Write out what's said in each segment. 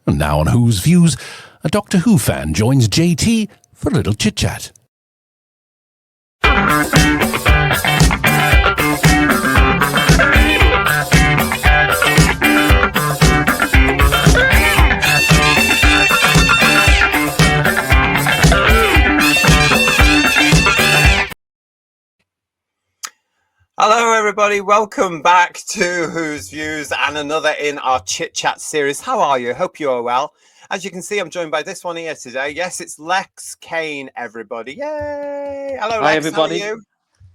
And now on Who's Views, a Doctor Who fan joins JT for a little chit-chat. Hello everybody, welcome back to Who's Views and another in our Chit Chat series. How are you? Hope you are well. As you can see, I'm joined by this one here today. Yes, it's Lex Kane, everybody. Yay! Hello, Hi, Lex. everybody. How are you?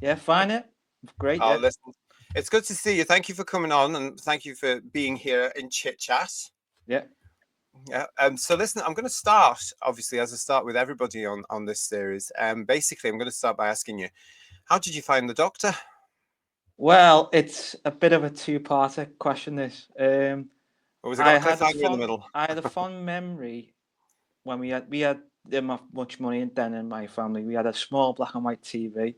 Yeah, fine. Yeah, great. Oh, Yeah. listen, it's good to see you. Thank you for coming on and thank you for being here in Chit Chat. Yeah. Yeah. So listen, I'm going to start, obviously, as I start with everybody on this series. Basically, I'm going to start by asking you, how did you find the Doctor? Well, it's a bit of a two-parter question. This. Or was it I got a had a cliffhanger in the middle? I had a fond memory when we had much money then in my family. We had a small black and white TV,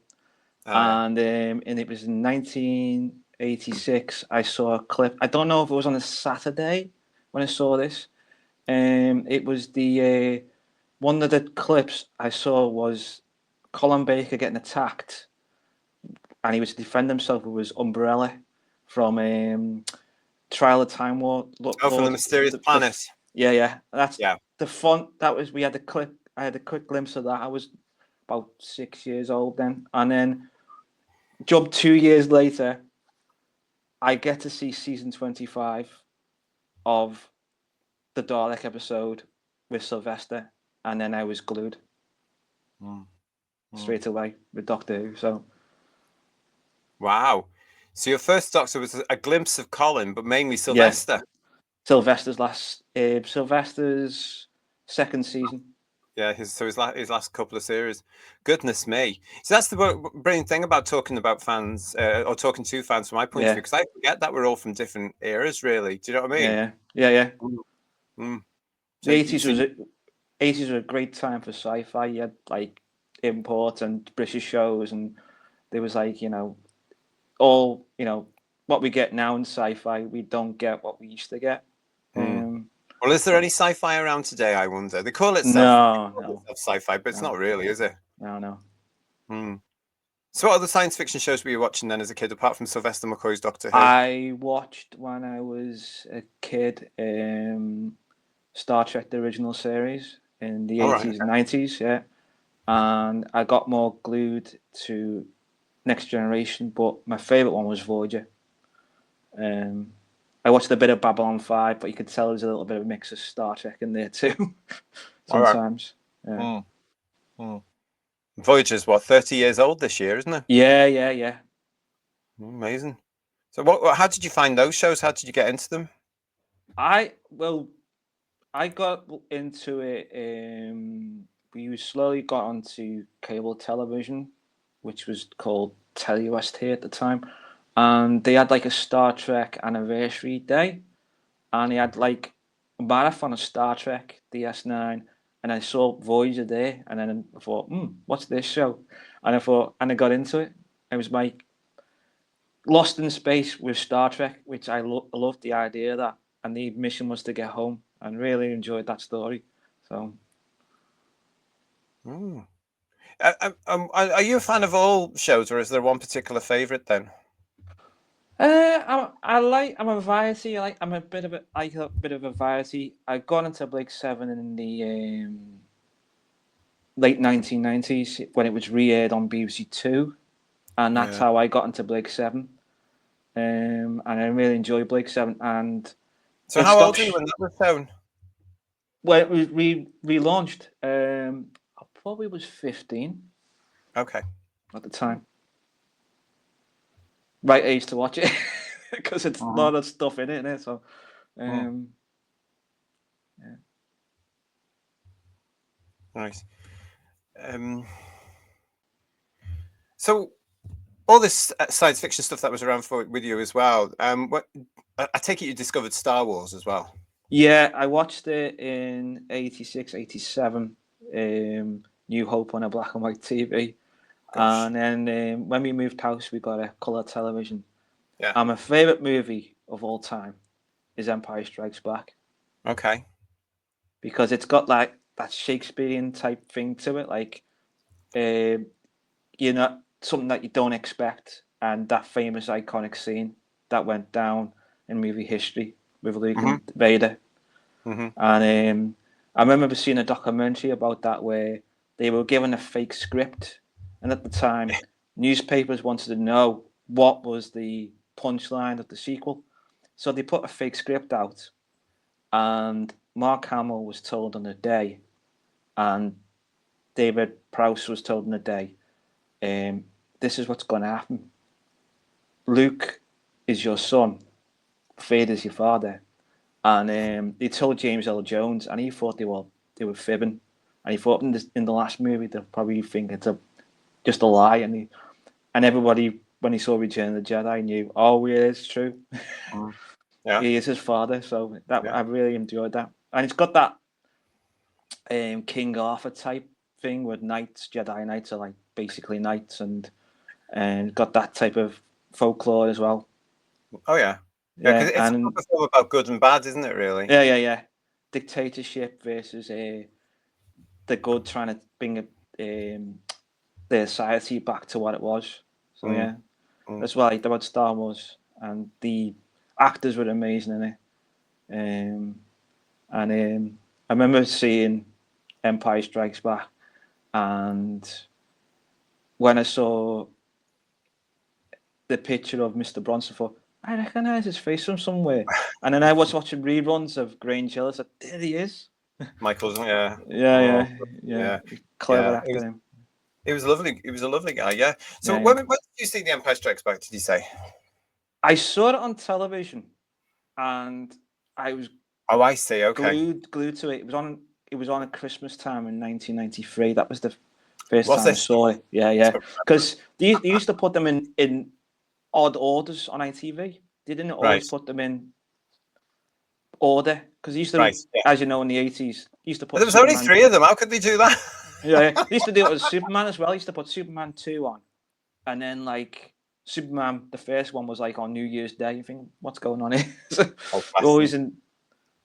and it was in 1986. I saw a clip. I don't know if it was on a Saturday when I saw this. It was the one of the clips I saw was Colin Baker getting attacked, and he was to defend himself with his umbrella from Trial of Time War. From the Mysterious Planet. Yeah. That's Yeah. the font. That was. We had a clip. I had a quick glimpse of that. I was about 6 years old then, and then jump 2 years later, I get to see season 25 of the Dalek episode with Sylvester, and then I was glued straight away with Doctor Who. So. Wow. So your first Doctor was a glimpse of Colin, but mainly Sylvester. Yeah. Sylvester's second season. Yeah, his last couple of series. Goodness me. So that's the brilliant thing about talking about fans or talking to fans from my point of view, because I forget that we're all from different eras, really. Do you know what I mean? Yeah. Mm. The 80s were a great time for sci-fi. You had like import and British shows, and there was like all what we get now in sci-fi. We don't get what we used to get. Well, is there any sci-fi around today, I wonder? They call it no sci-fi, but it's not really, is it? No. So what other science fiction shows were you watching then as a kid, apart from Sylvester McCoy's Doctor Who? I watched when I was a kid Star Trek, the original series in the 80s and 90s, yeah. And I got more glued to Next Generation, but my favourite one was Voyager. I watched a bit of Babylon 5, but you could tell there's a little bit of a mix of Star Trek in there too. Sometimes. Right. Yeah. Voyager's 30 years old this year, isn't it? Yeah. Amazing. So how did you find those shows? How did you get into them? I got into it. We slowly got onto cable television, which was called Telewest here at the time, and they had like a Star Trek anniversary day, and they had like a marathon of Star Trek DS9, and I saw Voyager there, and then I thought, what's this show? And I got into it. It was my Lost in Space with Star Trek, which I loved the idea of that, and the mission was to get home, and really enjoyed that story. So. Are you a fan of all shows, or is there one particular favourite then? I'm a variety. I'm a bit of a variety. I got into Blake 7 in the late 1990s when it was re-aired on BBC Two, and that's how I got into Blake 7. And I really enjoy Blake 7. And so, how old were you when that was shown? Well, it was relaunched. I probably was 15. Okay. At the time. Right age to watch it because it's a lot of stuff in it, isn't it? So, yeah. Nice. So, all this science fiction stuff that was around with you as well. What I take it you discovered Star Wars as well. Yeah, I watched it in 86, 87. New Hope on a black and white TV. Gosh. And then when we moved house, we got a colour television. Yeah. And my favourite movie of all time is Empire Strikes Back. Okay. because it's got like that Shakespearean type thing to it, like something that you don't expect, and that famous iconic scene that went down in movie history with Luke and Vader. And I remember seeing a documentary about that where they were given a fake script, and at the time, newspapers wanted to know what was the punchline of the sequel, so they put a fake script out, and Mark Hamill was told on the day, and David Prowse was told on the day, this is what's going to happen. Luke is your son, Vader's your father. And they told James L. Jones, and he thought they were fibbing, and he thought in the last movie they'll probably think it's just a lie, and everybody when he saw Return of the Jedi knew, oh yeah, it's true. Yeah, he is his father. So I really enjoyed that, and it's got that King Arthur type thing with knights. Jedi knights are like basically knights, and got that type of folklore as well. Oh yeah. Yeah, because it's a film about good and bad, isn't it? Really. Yeah. Dictatorship versus the good, trying to bring their society back to what it was. So that's what I liked about Star Wars, and the actors were amazing in it. I remember seeing Empire Strikes Back, and when I saw the picture of Mr. Bronson, I thought, I recognise his face from somewhere. And then I was watching reruns of Grange Hill. I said, there he is. Michael's, yeah. Yeah. Clever actor. He was lovely. He was a lovely guy, yeah. So when did you see The Empire Strikes Back, did you say? I saw it on television, and I was I see, okay. Glued to it. It was on at Christmas time in 1993. That was the first time I saw it. Yeah. Because they used to put them in odd orders on ITV. They didn't always put them in order, because they used to, as you know, in the 80s, used to put. There was only 3 of them. How could they do that? Yeah, they used to do it with Superman as well. They used to put Superman 2 on, and then like Superman, the first one was like on New Year's Day. You think, what's going on here? Always in.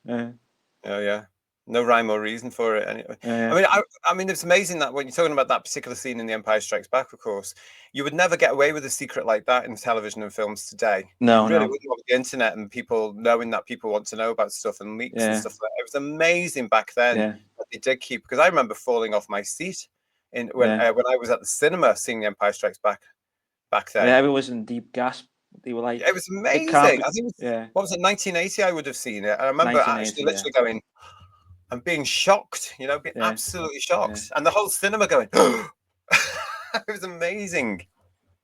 Yeah. No rhyme or reason for it. Anyway. I mean, it's amazing that when you're talking about that particular scene in The Empire Strikes Back, of course, you would never get away with a secret like that in television and films today. No, you really wouldn't want the internet and people knowing that people want to know about stuff and leaks and stuff like that. It was amazing back then that they did keep, because I remember falling off my seat when I was at the cinema seeing The Empire Strikes Back then. Yeah, everyone was in deep gasp. They were like, it was amazing. I think what was it, 1980? I would have seen it. I remember actually literally going. I'm being shocked, being absolutely shocked. And the whole cinema going, it was amazing.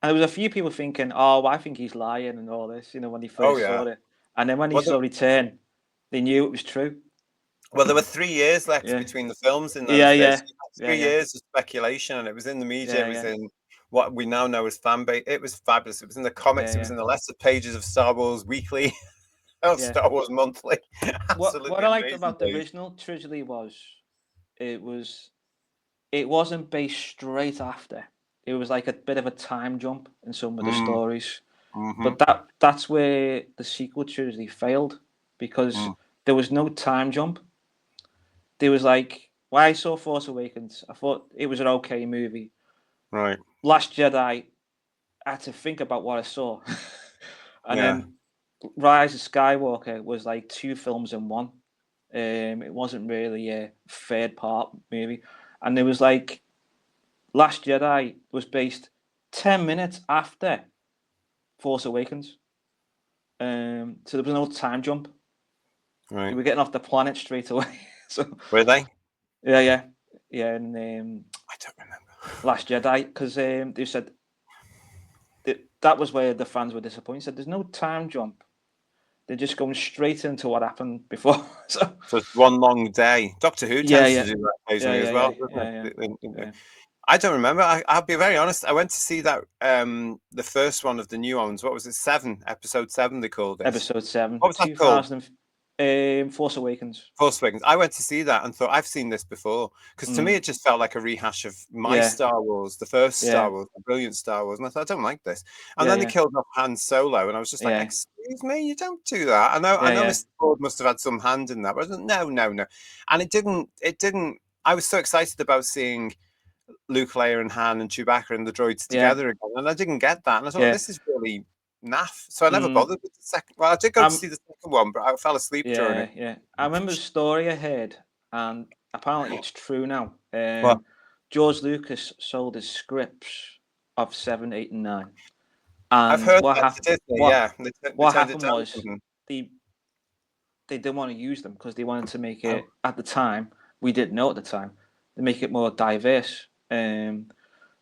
And there was a few people thinking, oh, I think he's lying and all this, when he first saw it. And then when he saw Return, they knew it was true. Well, there were 3 years left between the films in those days. 3 years of speculation, and it was in the media. It was in what we now know as fan base. It was fabulous. It was in the comics. It was in the letter pages of Star Wars Weekly. Star Wars Monthly. What I liked about the original trilogy was it wasn't based straight after. It was like a bit of a time jump in some of the stories. But that's where the sequel trilogy failed, because there was no time jump. There was like, when I saw Force Awakens, I thought it was an okay movie. Right. Last Jedi, I had to think about what I saw. And then Rise of Skywalker was like 2 films in one. It wasn't really a third part movie. And there was like Last Jedi was based 10 minutes after Force Awakens. So there was no time jump. Right. They were getting off the planet straight away. So were they? Yeah. And I don't remember. Last Jedi, because they said that was where the fans were disappointed. Said there's no time jump. They're just going straight into what happened before. So it's one long day. Doctor Who tends to do that occasionally as well. I don't remember. I'll be very honest. I went to see that the first one of the new ones. What was it? 7, episode 7. They called it. Episode 7. What was that called? Force Awakens. Force Awakens. I went to see that and thought, I've seen this before. Because to me, it just felt like a rehash of my Star Wars, the first Star Wars, the brilliant Star Wars. And I thought, I don't like this. And then they killed off Han Solo. And I was just like, excuse me, you don't do that. I know Mr. Ford must have had some hand in that. But I was like, no. And it didn't. I was so excited about seeing Luke, Leia, and Han and Chewbacca and the droids together again. And I didn't get that. And I thought, this is really naff. So I never bothered with the second. Well, I did go to see the second one, but I fell asleep during it. Yeah. I remember a story I heard, and apparently it's true now. What? George Lucas sold his scripts of 7, 8, and 9. And I've heard that to Disney, what happened was they didn't want to use them because they wanted to make it, at the time, we didn't know at the time, to make it more diverse.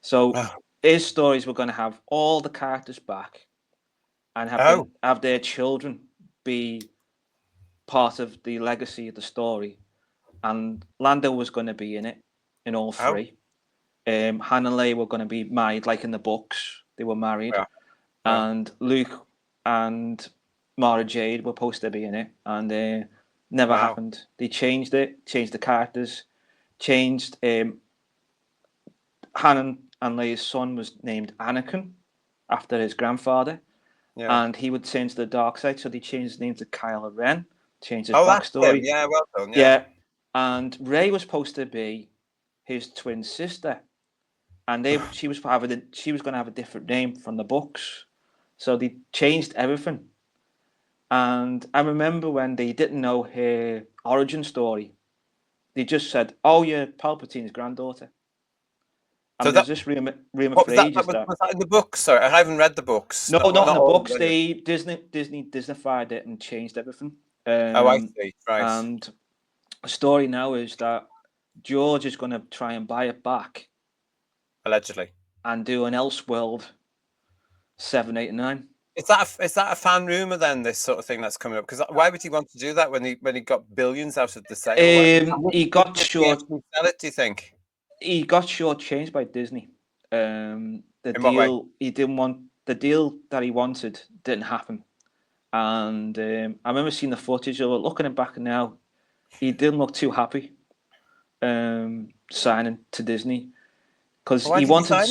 So his stories were going to have all the characters back and have their children be part of the legacy of the story. And Lando was going to be in it, in all three. Han and Leia were going to be married, like in the books. They were married. And Luke and Mara Jade were supposed to be in it. And never happened. They changed it, changed the characters, changed... Han and Leia's son was named Anakin, after his grandfather. And he would turn to the dark side, so they changed his name to Kylo Ren, changed his backstory. Yeah, well done. And Rey was supposed to be his twin sister, and she was going to have a different name from the books, so they changed everything. And I remember when they didn't know her origin story, they just said, "Oh, you're Palpatine's granddaughter." And so there's this rumor for ages that was that in the books? Sorry, I haven't read the books. No, not in the books. Disney Disneyfied it and changed everything. I see. Right. And the story now is that George is going to try and buy it back, allegedly, and do an Elseworld 7, 8, and 9. Is that a fan rumor then? This sort of thing that's coming up, because why would he want to do that when he got billions out of the sale? He got short. Sell it, do you think? He got shortchanged by Disney. The deal he didn't want, the deal that he wanted didn't happen. And I remember seeing the footage. Looking back now, he didn't look too happy signing to Disney, because he wanted.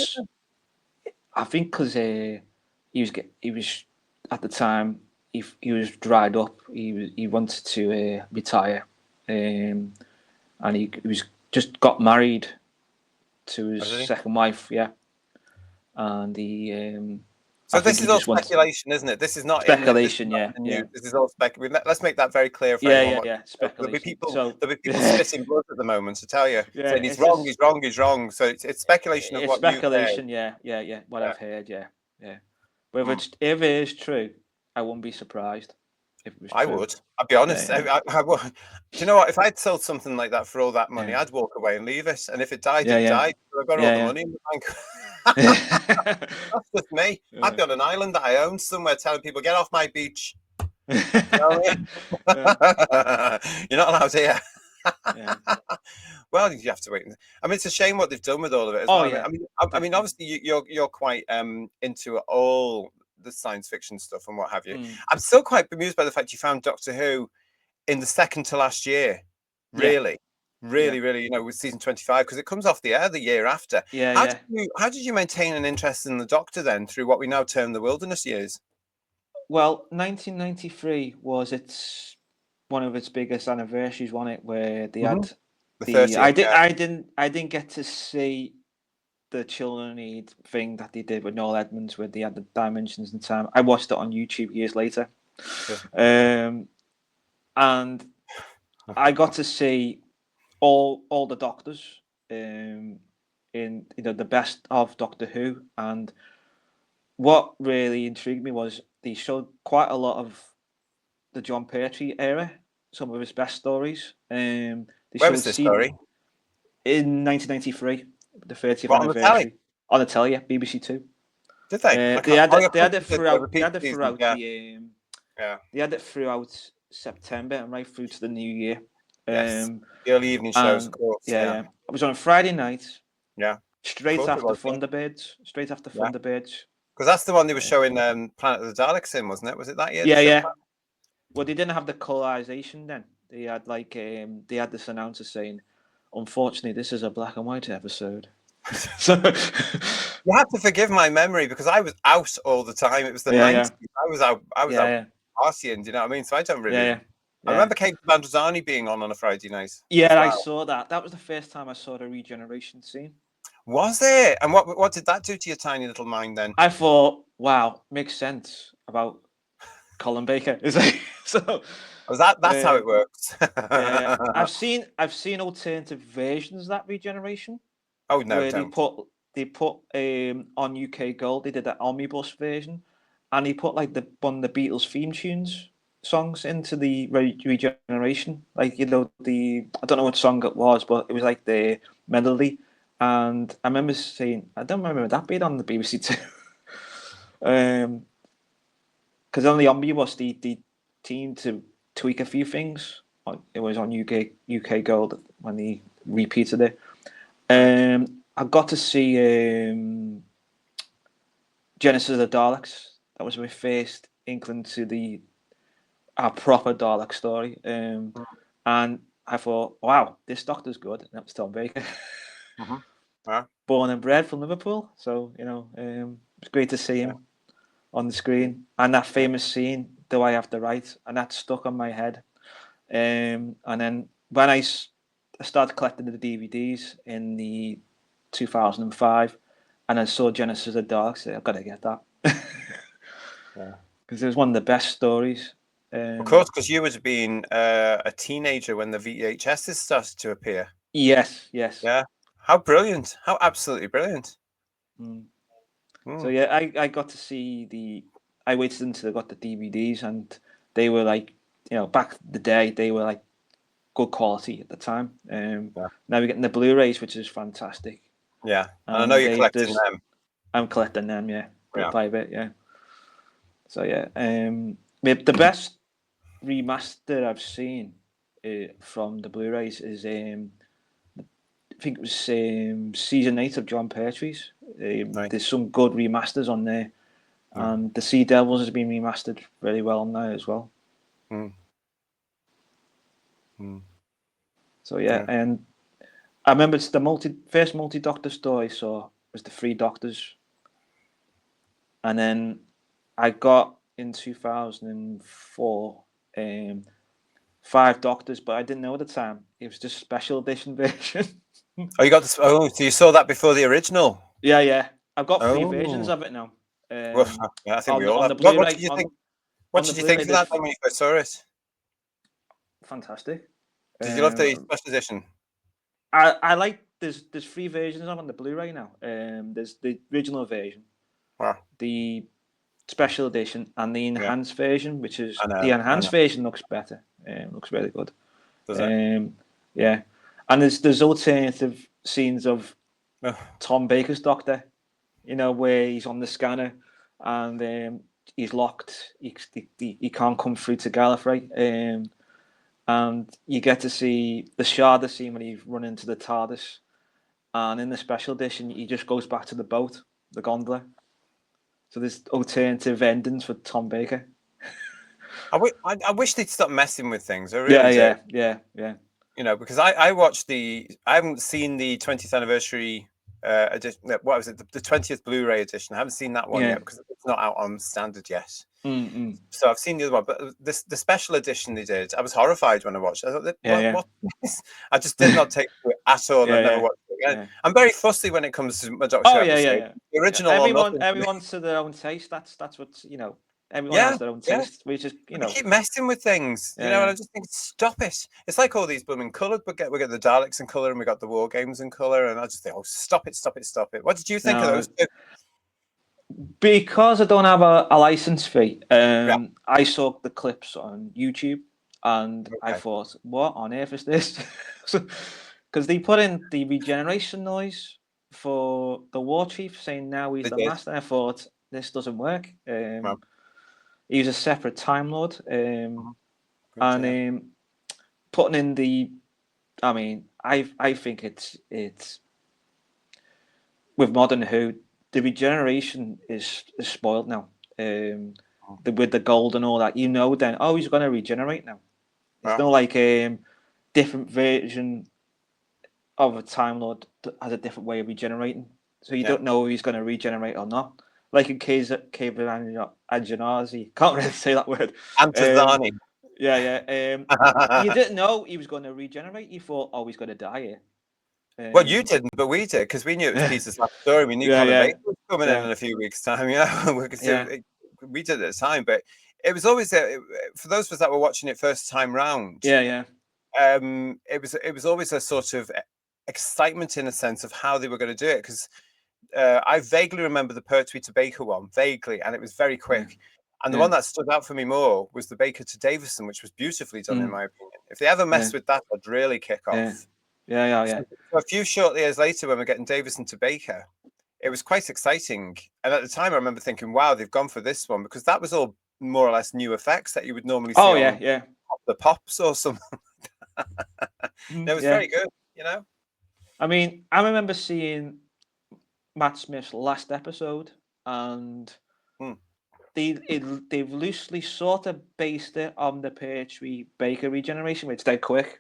I think because he was at the time he was dried up. He wanted to retire, and he was just got married to his second wife, and he. So this is all speculation, isn't it? This is not speculation. This is all speculation. Let's make that very clear for everyone. Speculation. There'll be people spitting blood at the moment to tell you, saying he's wrong. So it's speculation of what speculation. What I've heard. But if it is true, I wouldn't be surprised. If it was I would. I'd be honest. I would. Do you know what? If I'd sold something like that for all that money, I'd walk away and leave it. And if it died, it died. So I've got all the money in the bank. That's just me. I've got an island that I own somewhere, telling people, "Get off my beach." You know what I mean? You're not allowed here. Well, you have to wait. I mean, it's a shame what they've done with all of it. I mean, obviously you're quite into all the science fiction stuff and what have you. I'm still quite bemused by the fact you found Doctor Who in the second to last year. Really, with season 25, because it comes off the air the year after. How did you maintain an interest in the Doctor then through what we now term the wilderness years? Well, 1993 was one of its biggest anniversaries, wasn't it? Where they had the 30th, I didn't get to see the Children Need thing that they did with Noel Edmonds, where they had the dimensions and time. I watched it on YouTube years later, and I got to see all the Doctors in the best of Doctor Who. And what really intrigued me was they showed quite a lot of the John Pertwee era, some of his best stories. Where was this story? In 1993, the 30th anniversary. On the telly, BBC Two. Did they? They had it throughout. They had it throughout September and right through to the new year. The early evening shows, of course. It was on a Friday night. Straight after Thunderbirds. Because that's the one they were showing Planet of the Daleks in, wasn't it? Was it that year? Well, they didn't have the colorization then. They had they had this announcer saying, "Unfortunately, this is a black and white episode." So You have to forgive my memory because I was out all the time. It was the yeah, 90s. yeah, I was out. I was out yeah, partying. Do you know what I mean? So I don't yeah, really. yeah, I yeah. remember Kate Bandrozani being on a Friday night as Yeah, I well. saw that. That was the first time I saw the regeneration scene. Was it? And what did that do to your tiny little mind then? I thought, wow, makes sense about Colin Baker. Is like so. Was that's how it works? Yeah, I've seen alternative versions of that regeneration Oh no, where don't. they put on UK Gold they did that omnibus version, and he put like the one of the Beatles theme tunes songs into the regeneration. Like the I don't know what song it was, but it was like the melody. And I remember saying I don't remember that being on the BBC Two. Because on the omnibus the team to tweak a few things. It was on UK Gold when they repeated it. I got to see Genesis of the Daleks. That was my first inkling to our proper Dalek story. And I thought, wow, this Doctor's good. And that was Tom Baker. Yeah. Born and bred from Liverpool. So, it's great to see him on the screen. And that famous scene, Do I Have the Right? And that stuck on my head. And then when I started collecting the DVDs in the 2005, and I saw Genesis of the Daleks, I've got to get that. Yeah. Because it was one of the best stories. Of course, because you would have been a teenager when the VHSs started to appear. Yes, yes. Yeah. How brilliant. How absolutely brilliant. So yeah, I got to see I waited until I got the DVDs, and they were like, back in the day, they were like good quality at the time. Now we're getting the Blu-rays, which is fantastic. Yeah. And I know you're collecting them. I'm collecting them, yeah, bit Yeah. by bit, yeah. So yeah, the best remaster I've seen from the Blu-rays is I think it was season 8 of John Pertwee's. Right. There's some good remasters on there, and the Sea Devils has been remastered very well on there as well. So yeah, and I remember it's the first multi-Doctor story I saw was the Three Doctors, and then I got in 2004 Five Doctors, but I didn't know at the time it was just special edition version. Oh, you got this. Oh, so you saw that before the original? Yeah. I've got three versions of it now. Well, yeah, I think we all on have. the Blu-ray. What did you think? What did you think of that when you first saw it? Fantastic. Did you love the special edition? I like. There's three versions on the Blu-ray now. There's the original version, the special edition, and the enhanced version, which is the enhanced version looks better. Looks really good. Does it? Yeah, and there's alternative scenes of Tom Baker's Doctor, where he's on the scanner and he's locked. He can't come through to Gallifrey. And you get to see the Shada scene when he's running into the TARDIS. And in the special edition, he just goes back to the boat, the gondola. So there's alternative endings for Tom Baker. I wish they'd stop messing with things. I really do. Yeah. Because I watched I haven't seen the 20th anniversary edition. What was it? The 20th Blu-ray edition. I haven't seen that one yet because it's not out on standard yet. So I've seen the other one, but the special edition they did, I was horrified when I watched it. I thought, what is? I just did not take to it at all. I never watched it again. I'm very fussy when it comes to my Doctor Who episode. The original everyone's to their own taste. That's what everyone has their own taste. We just they keep messing with things, and I just think, stop it. It's like all these blooming coloured, but we get the Daleks in colour and we got the War Games in colour, and I just think, stop it. What did you think of those two? Because I don't have a license fee, I saw the clips on YouTube and I thought, what on earth is this? Because they put in the regeneration noise for the War Chief saying now he's the master. I thought, this doesn't work. He's a separate Time Lord. And putting in I think it's with modern Who, the regeneration is spoiled now. with the gold and all that, you know, then he's going to regenerate now. There's Yeah. no like different version of a Time Lord that has a different way of regenerating, so you don't know if he's going to regenerate or not. Like in case of Anjanazi, can't really say that word. Antazani. You didn't know he was going to regenerate. You thought, he's going to die here. Well, you didn't, but we did, because we knew it was Peter's last story. We knew Colin Baker was coming in a few weeks' time. We did at the time, but it was always for those of us that were watching it first time round. It was always a sort of excitement in a sense of how they were going to do it, because I vaguely remember the Pertwee to Baker one, vaguely, and it was very quick. And the one that stood out for me more was the Baker to Davison, which was beautifully done, in my opinion. If they ever mess with that, I'd really kick off. So a few short years later, when we're getting Davison to Baker, it was quite exciting. And at the time, I remember thinking, wow, they've gone for this one, because that was all more or less new effects that you would normally see on the Pops or something. It was very good, you know? I mean, I remember seeing Matt Smith's last episode, and they've loosely sort of based it on the Pertwee Baker regeneration, which dead quick.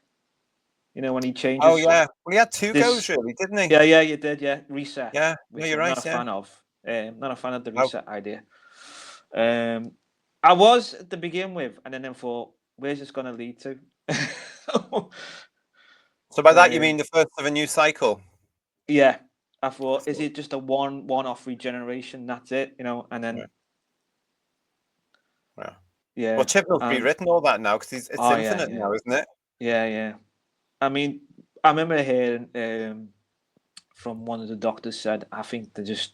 You know, when he changes. Oh yeah, well he had two goes, really, didn't he? Yeah, you did. Yeah, reset. Yeah, which you're I'm right. Not a fan of. Not a fan of the reset idea. I was to begin with, and then thought, where's this going to lead to? So by that you mean the first of a new cycle? Yeah, I thought, is it just a one-off regeneration? That's it, you know, and then. Yeah. Well, Chibnall's rewritten all that now, because it's infinite now, isn't it? Yeah. I mean, I remember hearing from one of the doctors said, I think they're just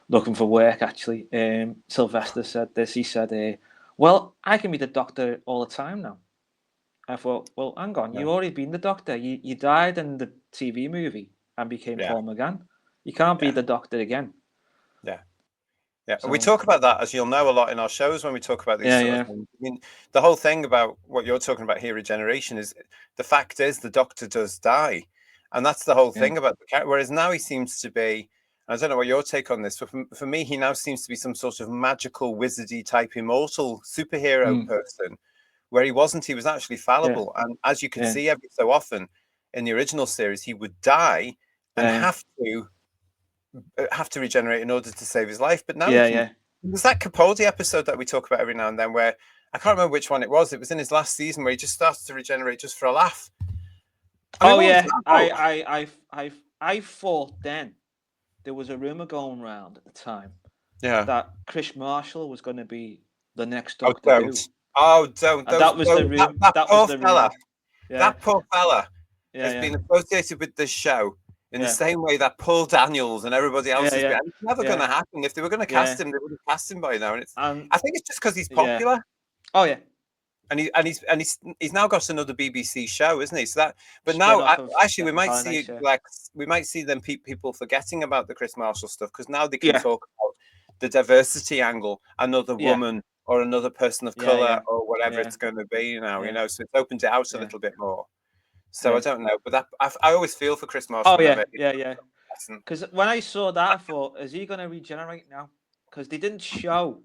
looking for work, actually. Sylvester said this. He said, well, I can be the doctor all the time now. I thought, well, hang on, you've already been the doctor. You died in the TV movie and became Paul McGann. You can't be the doctor again. Yeah, so, we talk about that, as you'll know, a lot in our shows when we talk about these sort of things. I mean, the whole thing about what you're talking about here, regeneration, is the fact is the Doctor does die, and that's the whole thing about the character. Whereas now he seems to be, I don't know what your take on this, but for me, he now seems to be some sort of magical, wizardy type immortal superhero person, where he wasn't. He was actually fallible, and as you can see every so often in the original series, he would die and have to regenerate in order to save his life. But now there's that Capaldi episode that we talk about every now and then, where I can't remember which one it was. It was in his last season, where he just starts to regenerate just for a laugh. I thought then there was a rumor going around at the time that Chris Marshall was going to be the next Doctor Who. Don't. That was the rumor. That poor fella has been associated with this show in the same way that Paul Daniels and everybody else has been. And it's never going to happen. If they were going to cast him, they would have cast him by now. And I think it's just because he's popular. Oh yeah. And he's now got another BBC show, isn't he? So that, but now actually we might see them people forgetting about the Chris Marshall stuff, because now they can talk about the diversity angle, another woman or another person of color or whatever it's going to be, you know. So it's opened it out a little bit more. So I don't know, but that I always feel for Chris Marshall. Yeah. Because when I saw that, I thought, is he going to regenerate now? Because they didn't show.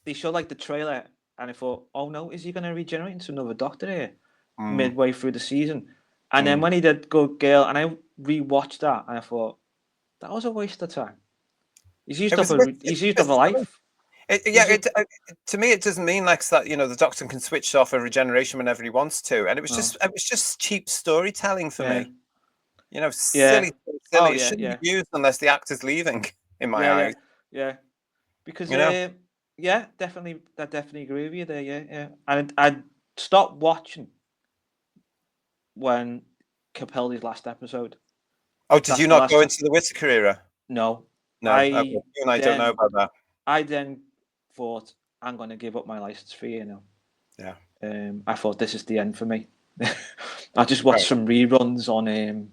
They showed like the trailer, and I thought, oh no, is he going to regenerate into another Doctor here midway through the season? And then when he did Good Girl, and I rewatched that, and I thought, that was a waste of time. He's used up a life. To me, it doesn't mean like that. You know, the Doctor can switch off a regeneration whenever he wants to, and it was just cheap storytelling for me. You know, silly. It shouldn't be used unless the actor's leaving. In my eyes, because definitely, I definitely agree with you there. Yeah. And I stopped watching when Capaldi's last episode. Oh, did you not go into the Whittaker era? No. You and I don't know about that. I then thought, I'm going to give up my license for you now. Yeah. I thought, this is the end for me. I just watched some reruns on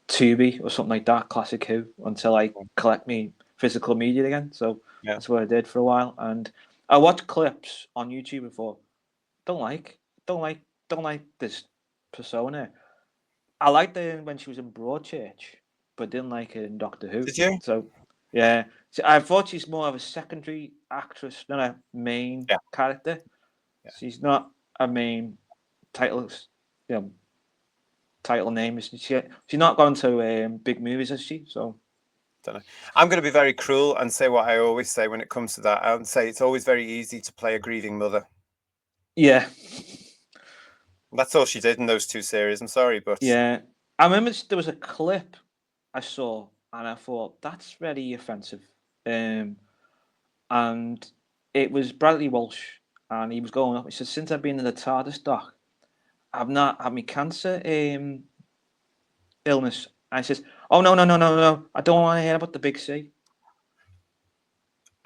Tubi or something like that, Classic Who, until I collect me physical media again. So that's what I did for a while. And I watched clips on YouTube before. Don't like this persona. I liked her when she was in Broadchurch, but didn't like her in Doctor Who. Did you? So Yeah. So I thought she's more of a secondary actress, not a main Yeah. character. Yeah. She's not a main title, title name. She's not gone to big movies, has she? So Don't know. I'm going to be very cruel and say what I always say when it comes to that. I would say it's always very easy to play a grieving mother. yeah, That's all she did in those 2 series. I'm sorry, but yeah. I remember there was a clip I saw, and I thought that's very offensive. And it was Bradley Walsh, and he was going up. He said, "Since I've been in the TARDIS dock, I've not had my cancer illness." And I says, "Oh no, no, no, no, no! I don't want to hear about the big C."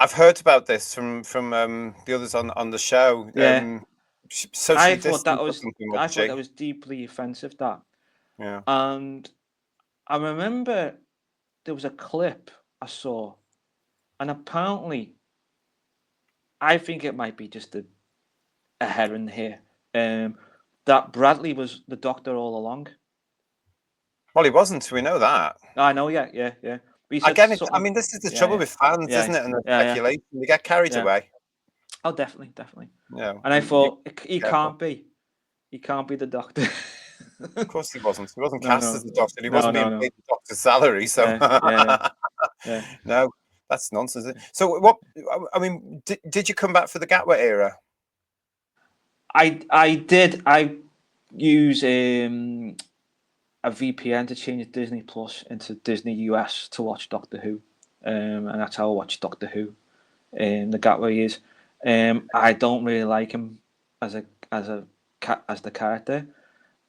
I've heard about this from the others on the show. Yeah, Socially distant or something, I wasn't thought that she? was deeply offensive. That, Yeah. and I remember there was a clip I saw, and apparently, I think it might be just a heron here. That Bradley was the Doctor all along. Well, he wasn't. We know that. I know, yeah, yeah, yeah. But he said Again, I something. mean, this is the Yeah, trouble yeah, with fans, yeah, isn't it? And the yeah, yeah, speculation. They get carried yeah. away. Oh, definitely, definitely. No, And I you thought he careful. can't be. He can't be the Doctor. Of course he wasn't. He wasn't No, cast as no, the Doctor. And he no, wasn't no, being no. paid the Doctor's salary. So Yeah, yeah, yeah, yeah. no, that's nonsense. So what? I mean, did you come back for the Gatwa era? I did. I use a VPN to change Disney Plus into Disney US to watch Doctor Who, and that's how I watch Doctor Who. The Gatway is. I don't really like him as as the character.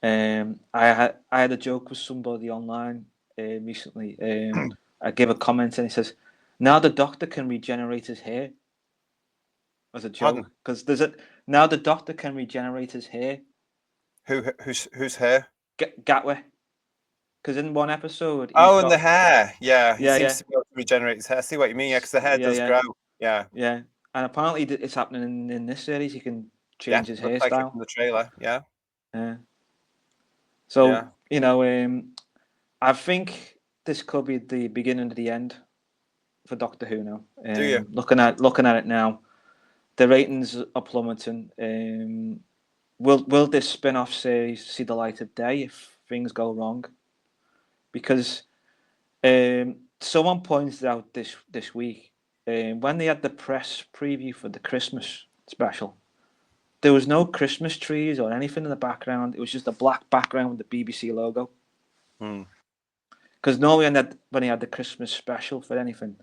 I had a joke with somebody online recently. I gave a comment and he says, "Now the Doctor can regenerate his hair." As a Pardon? joke, because there's a now the Doctor can regenerate his hair. Whose hair? Gatway, because in one episode he's Oh, and the got hair. Yeah, he yeah, seems yeah, to be able to regenerate his hair. I see what you mean. Yeah, because the hair yeah, does yeah, grow. Yeah, yeah, and apparently it's happening in this series. He can yeah. change his Looks like it hairstyle. from the trailer. Yeah, Yeah. yeah. So I think this could be the beginning of the end for Doctor Who now. Do you? Looking at it now, the ratings are plummeting. Will this spin-off series see the light of day if things go wrong? Because someone pointed out this week when they had the press preview for the Christmas special, there was no Christmas trees or anything in the background. It was just a black background with the BBC logo. Hmm. Because normally when they had the Christmas special for anything,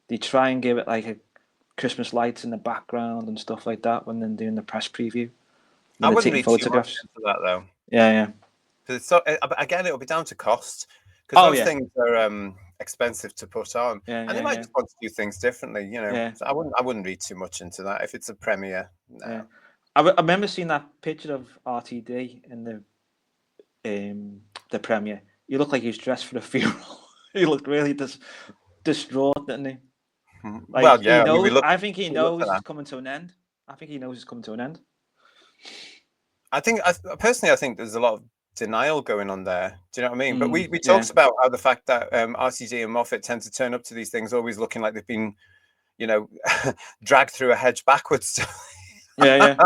they try and give it like a Christmas lights in the background and stuff like that when they're doing the press preview. I When they're wouldn't taking read too much photographs. into that though, Yeah, yeah. because it's so. Again, it'll be down to cost, because Oh those yeah, things are expensive to put on, yeah, and they yeah, might yeah, just want to do things differently. You know, yeah, so I wouldn't read too much into that. If it's a premiere, yeah. no. I remember seeing that picture of RTD in the premiere. He looked like he was dressed for a funeral. He looked really distraught, didn't he? Like Well, he yeah. I mean, knows. I think he we look for knows it's that. coming to an end. I think he knows it's coming to an end. I think, personally, I think there's a lot of denial going on there. Do you know what I mean? But we Yeah, talked about how the fact that RCD and Moffat tend to turn up to these things always looking like they've been, you know, dragged through a hedge backwards. yeah,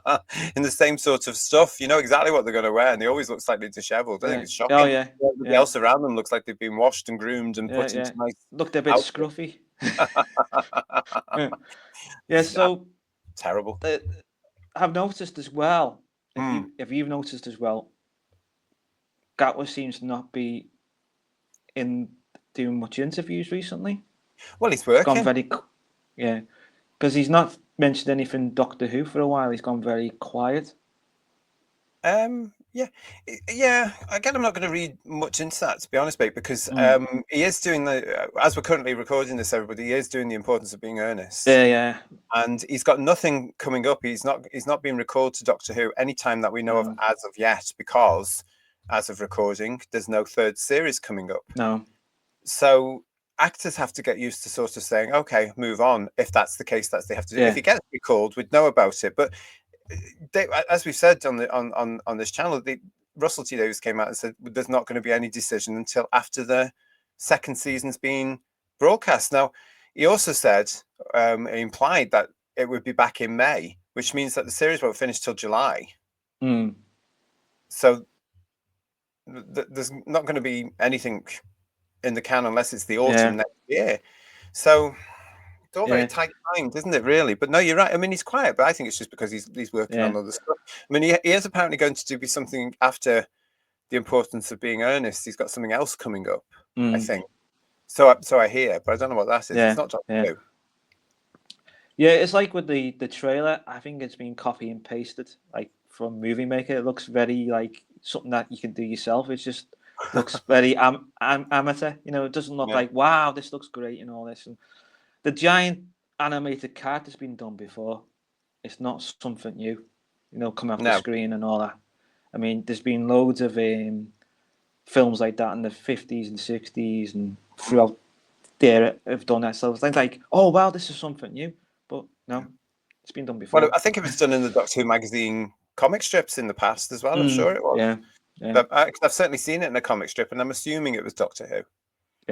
yeah, In the same sort of stuff. You know exactly what they're going to wear, and they always look slightly disheveled. I think yeah. it's Oh shocking. yeah, Everybody yeah, else around them looks like they've been washed and groomed and yeah, put into yeah. nice Looked a bit outfits. scruffy. Yeah. Yeah. So Terrible. uh, I've noticed as well. Hmm. If you've noticed as well, Gatwa seems to not be in doing much interviews recently. Well, he's He's gone working. very, yeah, because he's not mentioned anything Doctor Who for a while. He's gone very quiet. Yeah, yeah. Again, I'm not going to read much into that, to be honest, mate, because Mm. he is doing as we're currently recording this, everybody, he is doing the importance of being earnest, Yeah, yeah, and he's got nothing coming up. He's not being recalled to Doctor Who anytime that we know of no, as of yet, because as of recording, there's no 3rd series coming up. no, So actors have to get used to sort of saying, okay, move on. If that's the case, that's they have to do. If yeah, he gets recalled, we'd know about it. But as we've said on this channel, Russell T Davies came out and said there's not going to be any decision until after the 2nd season's been broadcast. Now, he also said, implied that it would be back in May, which means that the series won't finish till July. Mm. So there's not going to be anything in the can unless it's the autumn next year. So it's all very tight timed, isn't it, really? But no, you're right. I mean, he's quiet, but I think it's just because he's working on other stuff. I mean, he is apparently going to be something after The Importance of Being Earnest. He's got something else coming up, I think. So I hear, but I don't know what that is. It's not Doctor Who. Yeah, it's like with the trailer. I think it's been copy and pasted, like from Movie Maker. It looks very like something that you can do yourself. It just looks very amateur. You know, it doesn't look like, wow, this looks great and all this. And the giant animated cat has been done before. It's not something new, you know, coming off the screen and all that. I mean, there's been loads of films like that in the 50s and 60s and throughout there have done that. So it's like, oh wow, this is something new. But no, it's been done before. Well, I think it was done in the Doctor Who magazine comic strips in the past as well. I'm sure it was. Yeah. But I've certainly seen it in a comic strip, and I'm assuming it was Doctor Who.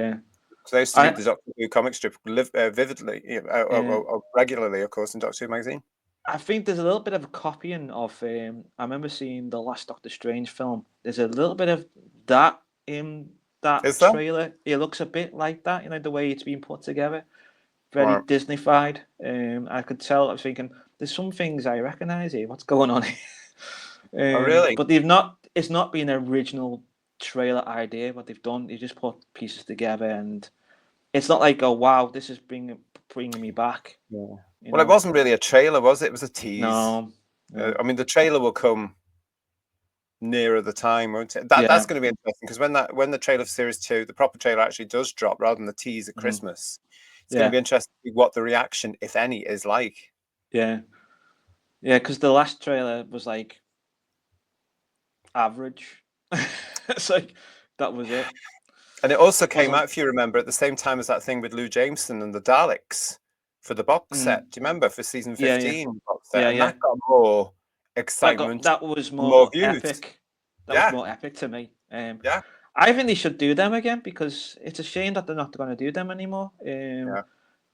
Yeah. Because I used to read the Doctor Who comic strip vividly, or regularly, of course, in Doctor Who magazine. I think there's a little bit of a copying of. I remember seeing the last Doctor Strange film. There's a little bit of that in that trailer. It looks a bit like that, you know, the way it's been put together. Very Disney-fied. I could tell. I was thinking, there's some things I recognise here. What's going on here? Really? But they've not. It's not been an original trailer idea. What they've done, they just put pieces together, and it's not like, oh wow, this is bringing me back. Yeah. Well, it wasn't really a trailer, was it? It was a tease. No. I mean, the trailer will come nearer the time, won't it? That's going to be interesting because when the trailer for Series 2, the proper trailer actually does drop rather than the tease at Christmas. It's going to be interesting to see what the reaction, if any, is like. Yeah, because the last trailer was like average. It's like that was it. And it also came out, if you remember, at the same time as that thing with Lou Jameson and the Daleks for the box set. Do you remember for season 15 box set? And that got more excitement. That was more views. Epic. That was more epic to me. I think they should do them again because it's a shame that they're not going to do them anymore. They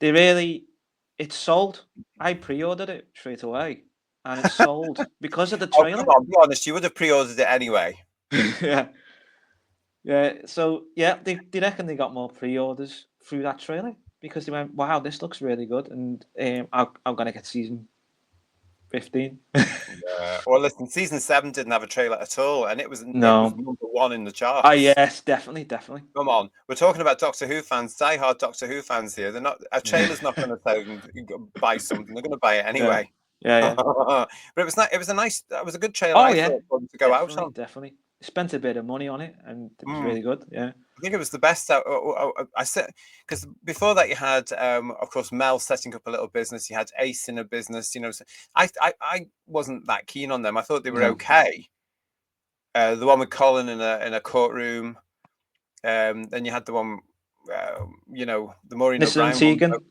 really, it's sold. I pre-ordered it straight away, and it's sold because of the trailer. Oh, come on, be honest. You would have pre-ordered it anyway. Yeah. So they reckon they got more pre-orders through that trailer because they went, "Wow, this looks really good," and I'm gonna get season 15. Well, listen, season 7 didn't have a trailer at all, and it was number 1 in the charts. Oh yes, definitely. Come on, we're talking about Doctor Who fans, die-hard Doctor Who fans here. They're not a trailer's not going to tell them buy something; they're going to buy it anyway. Yeah. But it was not. It was a good trailer. I thought, to go out on. Definitely. Spent a bit of money on it, and it was really good. Yeah. I think it was the best. I said because before that you had, of course, Mel setting up a little business. You had Ace in a business. You know, so I wasn't that keen on them. I thought they were okay. The one with Colin in a courtroom. Then you had the one, the Maureen O'Brien one. Okay.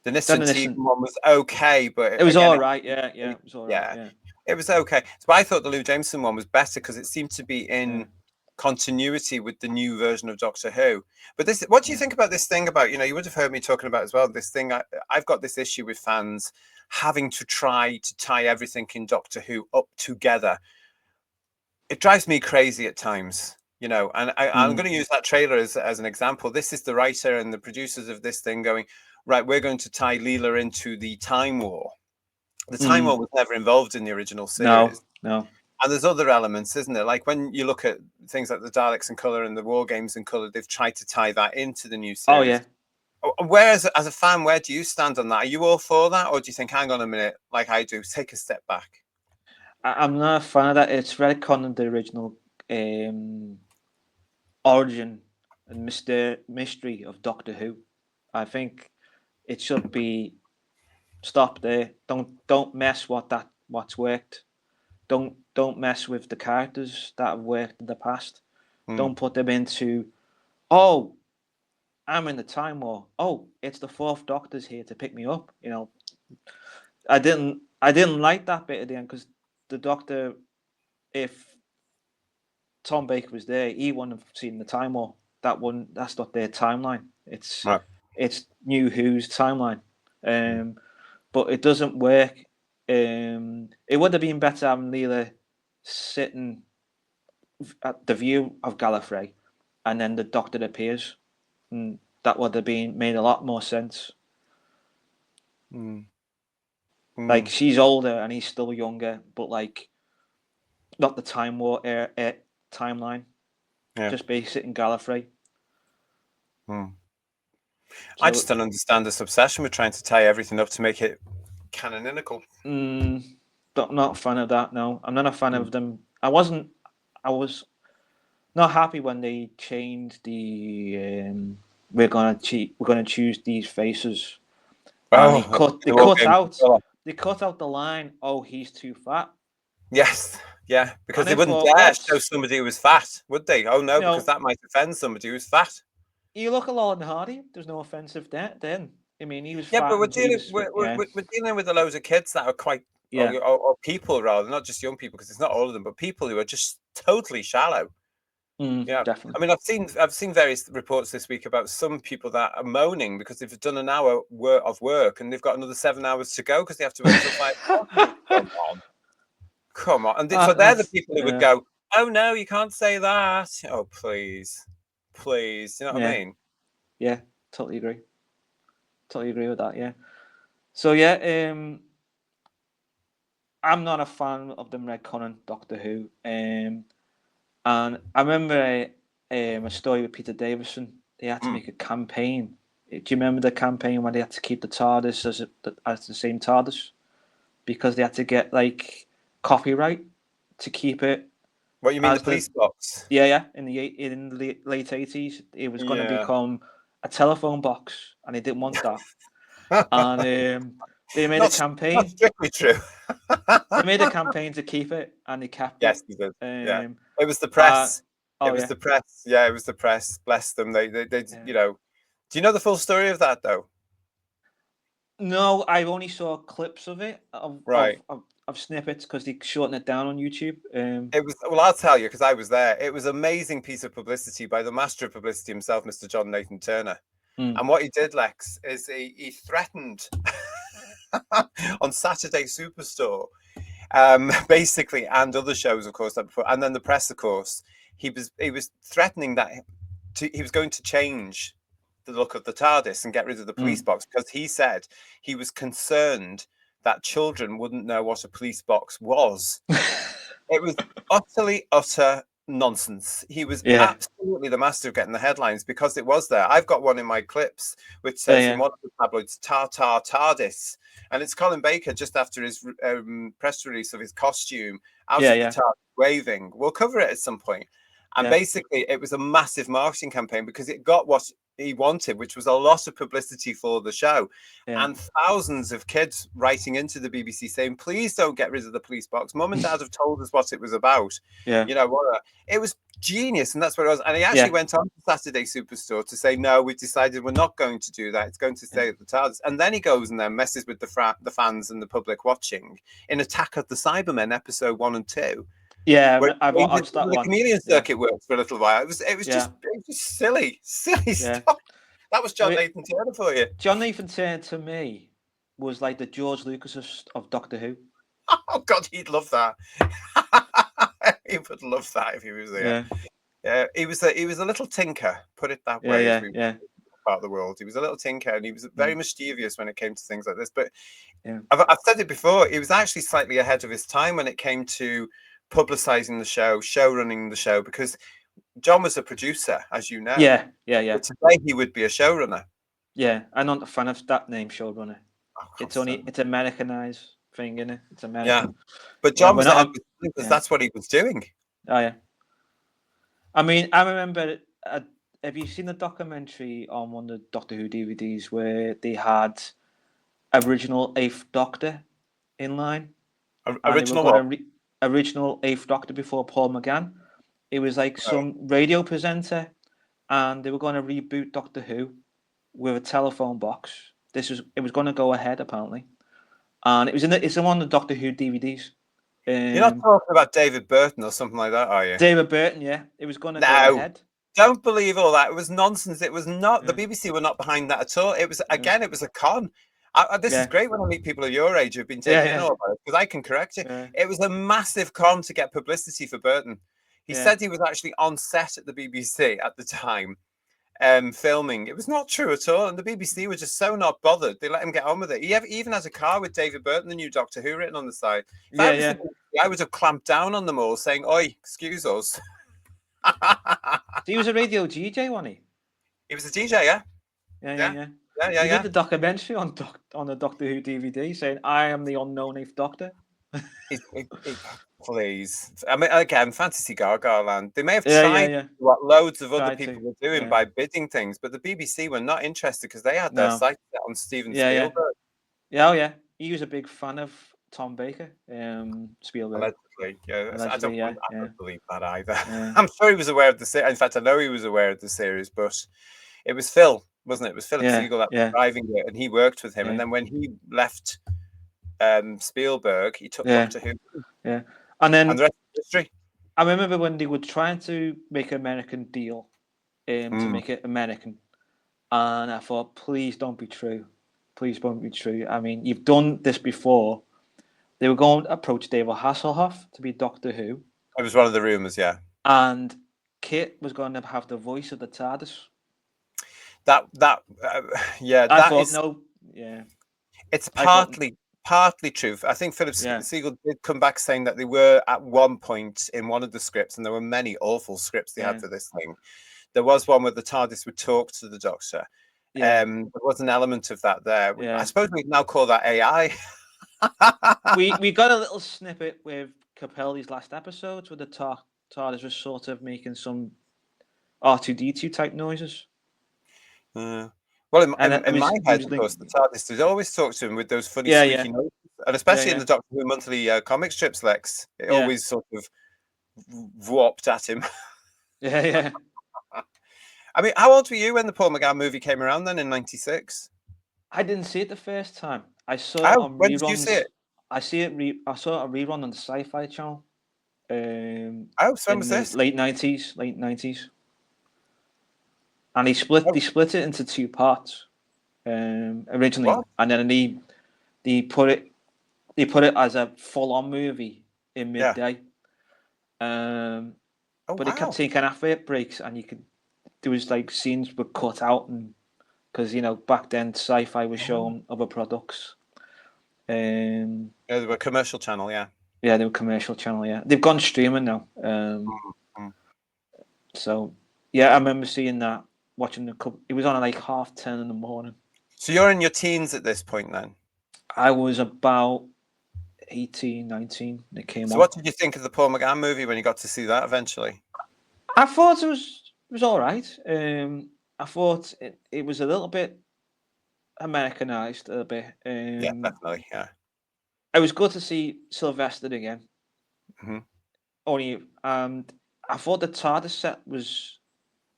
The Nissan one was okay, but it was all right. Yeah, it was all right. Yeah, it was okay. But I thought the Lou Jameson one was better because it seemed to be in continuity with the new version of Doctor Who. But what do you think about this thing about, you would have heard me talking about as well, this thing, I've got this issue with fans having to try to tie everything in Doctor Who up together. It drives me crazy at times, and I'm going to use that trailer as an example. This is the writer and the producers of this thing going, right, we're going to tie Leela into the Time War. The Time War was never involved in the original series. No. And there's other elements, isn't there? Like when you look at things like the Daleks in Colour and the War Games in Colour, they've tried to tie that into the new series. Oh, yeah. Whereas, as a fan, where do you stand on that? Are you all for that? Or do you think, hang on a minute, like I do, take a step back? I'm not a fan of that. It's retconning the original origin and mystery of Doctor Who. I think it should be stopped there. Don't mess what's worked. Don't mess with the characters that have worked in the past. Don't put them into, oh, I'm in the Time War. Oh, it's the Fourth Doctor's here to pick me up. I didn't like that bit at the end because the Doctor, if Tom Baker was there, he wouldn't have seen the Time War. That's not their timeline. It's it's New Who's timeline, but it doesn't work. It would have been better having Leela sitting at the view of Gallifrey, and then the Doctor appears, and that would have been made a lot more sense. Like she's older and he's still younger, but like not the Time War timeline. Yeah. Just based in Gallifrey. I just don't understand this obsession with trying to tie everything up to make it canonical. Not a fan of that. No, I'm not a fan of them. I was not happy when they changed the. We're gonna choose these faces. And they cut out the line. Oh, he's too fat. Yes, yeah, because And they I wouldn't thought, dare show somebody who was fat, would they? Oh no, You know, because that might offend somebody who's fat. You look at Lord and Hardy. There's no offensive there. Then I mean, he was Yeah, fat. but we're and he dealing was, we're dealing with a load of kids that are quite or people rather, not just young people, because it's not all of them, but people who are just totally shallow. Yeah, definitely. I mean, I've seen various reports this week about some people that are moaning because they've done an hour of work and they've got another 7 hours to go because they have to work till 5 o'clock. Come on. And so they're the people who would go, oh no, you can't say that. Oh, please. Please. You know what I mean? Yeah, totally agree. Totally agree with that, yeah. So yeah, I'm not a fan of them retconning Doctor Who. And I remember a story with Peter Davison. They had to make a campaign. Do you remember the campaign when they had to keep the TARDIS as the same TARDIS? Because they had to get like copyright to keep it. What you mean, the police box? Yeah. In the late 80s, it was going to become a telephone box, and they didn't want that. And they made a campaign. Not strictly true. They made a campaign to keep it, and they kept it. Yes, they did. Yeah, it was the press. It was the press. Yeah, it was the press. Bless them. They you know. Do you know the full story of that though? No, I only saw clips of it. Of snippets because they shortened it down on YouTube. It was, well, I'll tell you because I was there. It was an amazing piece of publicity by the master of publicity himself, Mr. John Nathan Turner. And what he did, Lex, is he threatened on Saturday Superstore, basically, and other shows, of course, and then the press, of course. He was threatening that he was going to change the look of the TARDIS and get rid of the police box because he said he was concerned that children wouldn't know what a police box was. It was utter nonsense. He was absolutely the master of getting the headlines because it was there. I've got one in my clips which says in one of the tabloids, TARDIS. And it's Colin Baker just after his press release of his costume out of the TARDIS waving. We'll cover it at some point. And basically, it was a massive marketing campaign because it got what he wanted, which was a lot of publicity for the show, and thousands of kids writing into the BBC saying, "Please don't get rid of the police box. Mum and Dad have told us what it was about." You know, it was genius, and that's what it was. And he actually went on to Saturday Superstore to say, "No, we've decided we're not going to do that. It's going to stay at the TARDIS." And then he goes and then messes with the fans and the public watching in Attack of the Cybermen episode 1 and 2. Yeah, I've watched that one. The chameleon circuit worked for a little while. It was just silly stuff. That was John Nathan Turner for you. John Nathan Turner to me was like the George Lucas of Doctor Who. Oh God, he'd love that. He would love that if he was there. Yeah, he was a little tinker. Put it that way. Part of the world, he was a little tinker, and he was very mischievous when it came to things like this. But I've said it before. He was actually slightly ahead of his time when it came to publicizing the show running the show, because John was a producer, as you know. Yeah. But today he would be a showrunner. Yeah, I'm not a fan of that name, showrunner. It's Americanized thing, isn't it? It's American. Yeah, but John was ahead because that's what he was doing. Oh yeah. I mean, I remember. Have you seen the documentary on one of the Doctor Who DVDs where they had original Eighth Doctor in line? Original Eighth Doctor before Paul McGann. It was like some radio presenter, and they were going to reboot Doctor Who with a telephone box. It was going to go ahead apparently, and it's in one of the Doctor Who DVDs. You're not talking about David Burton or something like that, are you? David Burton, yeah. It was going to go ahead. Don't believe all that. It was nonsense. It was not. The Yeah. BBC were not behind that at all. It was, Yeah. again, it was a con. This is Yeah. great when I meet people of your age who've been Yeah. taken in Yeah. all about it, because I can correct you. Yeah. It was a massive con to get publicity for Burton. He Yeah. said he was actually on set at the BBC at the time, filming. It was not true at all, and the BBC were just so not bothered. They let him get on with it. He even has a car with David Burton, the new Doctor Who, written on the side. If I was the Yeah. BBC, I would have clamped down on them all, saying, "Oi, excuse us." He was a radio DJ, wasn't he? He was a DJ, yeah, Yeah. yeah, Yeah. yeah, yeah, He did yeah. the documentary on the Doctor Who DVD saying, "I am the unknown Eighth Doctor." Please. I mean, again, Fantasy Gaga land. They may have Yeah. tried Yeah. what loads of other Tried people to. were doing Yeah. by bidding things, but the BBC were not interested because they had their No. sights set on Steven Yeah. Yeah. Spielberg. Yeah. Oh yeah. He was a big fan of Tom Baker, Spielberg. Allegedly, yeah. I Allegedly, yeah. don't believe that either. Yeah. I'm sure he was aware of the series. In fact, I know he was aware of the series, but it was Phil, wasn't it? It was Philip Yeah. Siegel that was Yeah. driving it, and he worked with him. Yeah. And then when he left Spielberg, he took Yeah. Doctor Who, Yeah. And then and the rest is history. I remember when they were trying to make an American deal, to make it American, and I thought, please don't be true. Please don't be true. I mean, you've done this before. They were going to approach David Hasselhoff to be Doctor Who. It was one of the rumors, yeah. And Kit was going to have the voice of the TARDIS. Yeah. I thought, no, yeah. It's partly true. I think Philip Siegel did come back saying that they were at one point in one of the scripts, and there were many awful scripts they had for this thing. There was one where the TARDIS would talk to the Doctor. Yeah. There was an element of that there. Yeah. I suppose we now call that AI. we got a little snippet with Capaldi's last episodes where the TARDIS was sort of making some R2D2 type noises. Well, in my head, of course, the TARDIS did always talk to him with those funny squeaky noises, and especially in the Doctor Who monthly comic strips, Lex, it always sort of warped at him. Yeah. I mean, how old were you when the Paul McGann movie came around then in '96? I didn't see it the first time. I saw it on reruns. When did you see it? I saw it a rerun on the Sci-Fi Channel. So when was this? Late 90s. And he split it into two parts originally, What? and then they put it as a full-on movie in midday. But it kept taking affect breaks, and there was like scenes were cut out, and because back then Sci-Fi was showing other products. They were commercial channel, yeah. Yeah, they were commercial channel, yeah. They've gone streaming now. So yeah, I remember seeing that, watching the couple. It was on at like 10:30 in the morning. So you're in your teens at this point then? I was about 18, 19 when it came on. So what did you think of the Paul McGann movie when you got to see that eventually? I thought it was all right. I thought it was a little bit Americanized, a little bit. Yeah, definitely, yeah. It was good to see Sylvester again. Mm-hmm. And I thought the TARDIS set was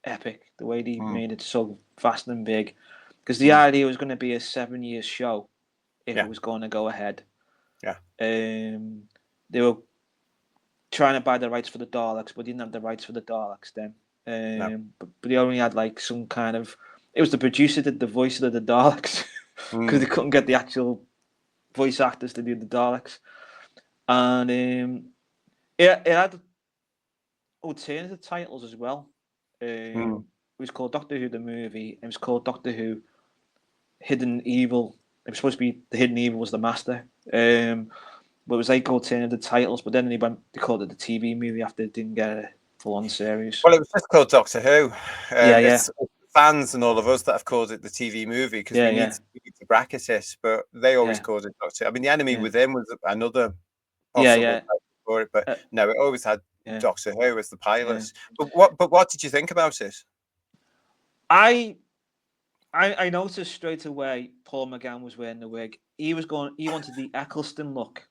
epic, the way they made it so vast and big. Because the idea was going to be a 7-year show if it was going to go ahead. Yeah. They were trying to buy the rights for the Daleks, but didn't have the rights for the Daleks then. But they only had like some kind of... It was the producer did the voice of the Daleks because they couldn't get the actual voice actors to do the Daleks. And it had alternative titles as well. It was called Doctor Who the movie. It was called Doctor Who Hidden Evil. It was supposed to be the Hidden Evil was the Master. But it was like alternative titles. But then they called it the TV movie after it didn't get a full-on series. Well, it was just called Doctor Who. It's fans and all of us that have called it the TV movie because we need to bracket it. But they always called it Doctor Who. I mean, The Enemy Within was another possible title for it. But no, it always had Doctor Who as the pilot. Yeah. But what did you think about it? I noticed straight away Paul McGann was wearing the wig. He wanted the Eccleston look,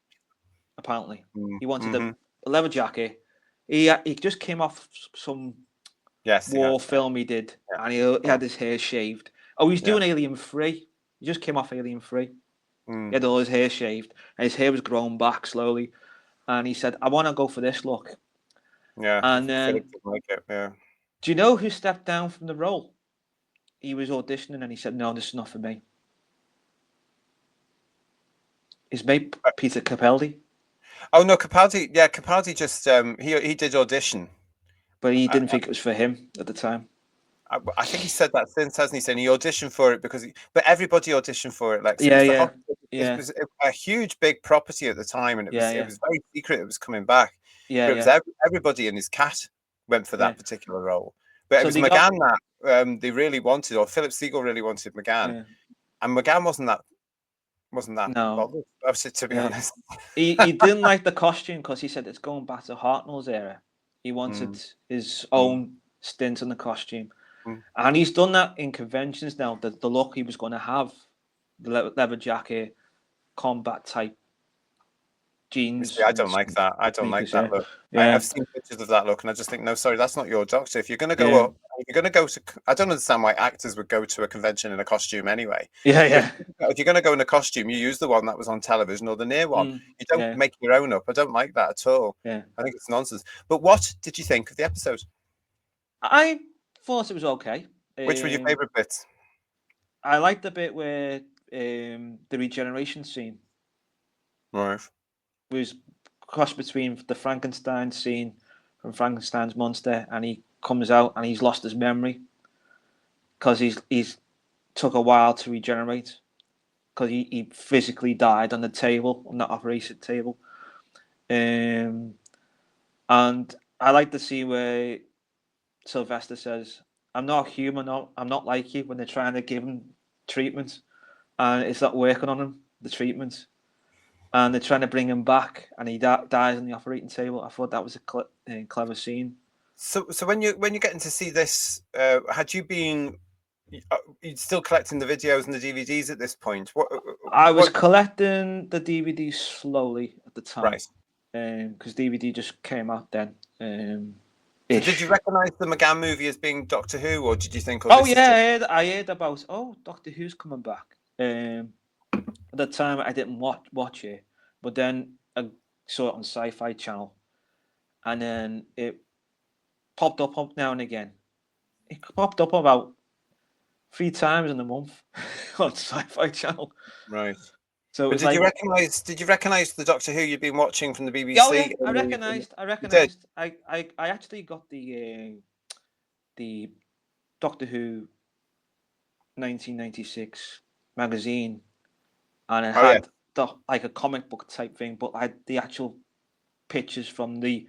apparently. He wanted the leather jacket. He just came off some war film he did, and he had his hair shaved. Oh, he's doing Alien 3. He just came off Alien 3. He had all his hair shaved, and his hair was growing back slowly. And he said, I want to go for this look. Yeah. And then like it, Do you know who stepped down from the role? He was auditioning and he said, "No, this is not for me." His mate Peter Capaldi, Oh no, Capaldi. Yeah, Capaldi just he did audition. but he I, didn't think it was for him at the time. I think he said that since, hasn't he? Saying he auditioned for it because, but everybody auditioned for it. Like, so it Yeah, was the yeah, it yeah, was a huge, big property at the time, and yeah, it yeah, was very secret. It was coming back, yeah, but it was yeah, everybody and his cat went for yeah. that particular role. But it So was they got, McGann that they really wanted, or Philip Siegel really wanted McGann, yeah, and McGann wasn't that no, bothered. Obviously, to be yeah. honest. He didn't like the costume because he said it's going back to Hartnell's era. He wanted Mm, his mm, own stint in the costume, mm. and he's done that in conventions now. The look he was going to have, the leather jacket, combat type You see, jeans I and don't like that. I don't like sneakers. that Yeah, look. yeah, I've seen pictures of that look, and I just think, no, sorry, that's not your doctor. If you're going to go yeah, up, if you're going to go to, I don't understand why actors would go to a convention in a costume anyway. yeah, But yeah, if you're going to go in a costume, you use the one that was on television or the near one. You don't yeah, make your own up. I don't like that at all. yeah. I think it's nonsense. But what did you think of the episode? I thought it was okay. Which were your favorite bits? I liked the bit where the regeneration scene Right. was cross between the Frankenstein scene from Frankenstein's monster, and he comes out and he's lost his memory because he's took a while to regenerate because he physically died on the table, on the operation table. And I like the scene where Sylvester says, "I'm not human. I'm not like you." When they're trying to give him treatment, and it's not working on him, the treatment, and they're trying to bring him back, and he dies on the operating table. I thought that was a clever scene. So when you're getting to see this, had you been? You're still collecting the videos and the DVDs at this point. I was What? collecting the DVD slowly at the time, Right. because DVD just came out then. So did you Ish. recognise the McGann movie as being Doctor Who, or did you think, oh, Oh this is yeah, just I heard about Doctor Who's coming back. At the time I didn't watch it, but then I saw it on Sci-Fi Channel, and then it popped up now and again. It popped up about 3 times in a month on Sci-Fi Channel. right? So it But was like, did you recognise the Doctor Who you'd been watching from the oh yeah, BBC? I In recognised. you did? I actually got the Doctor Who 1996 magazine, and it Oh yeah, had like a comic book type thing, but I had the actual pictures from the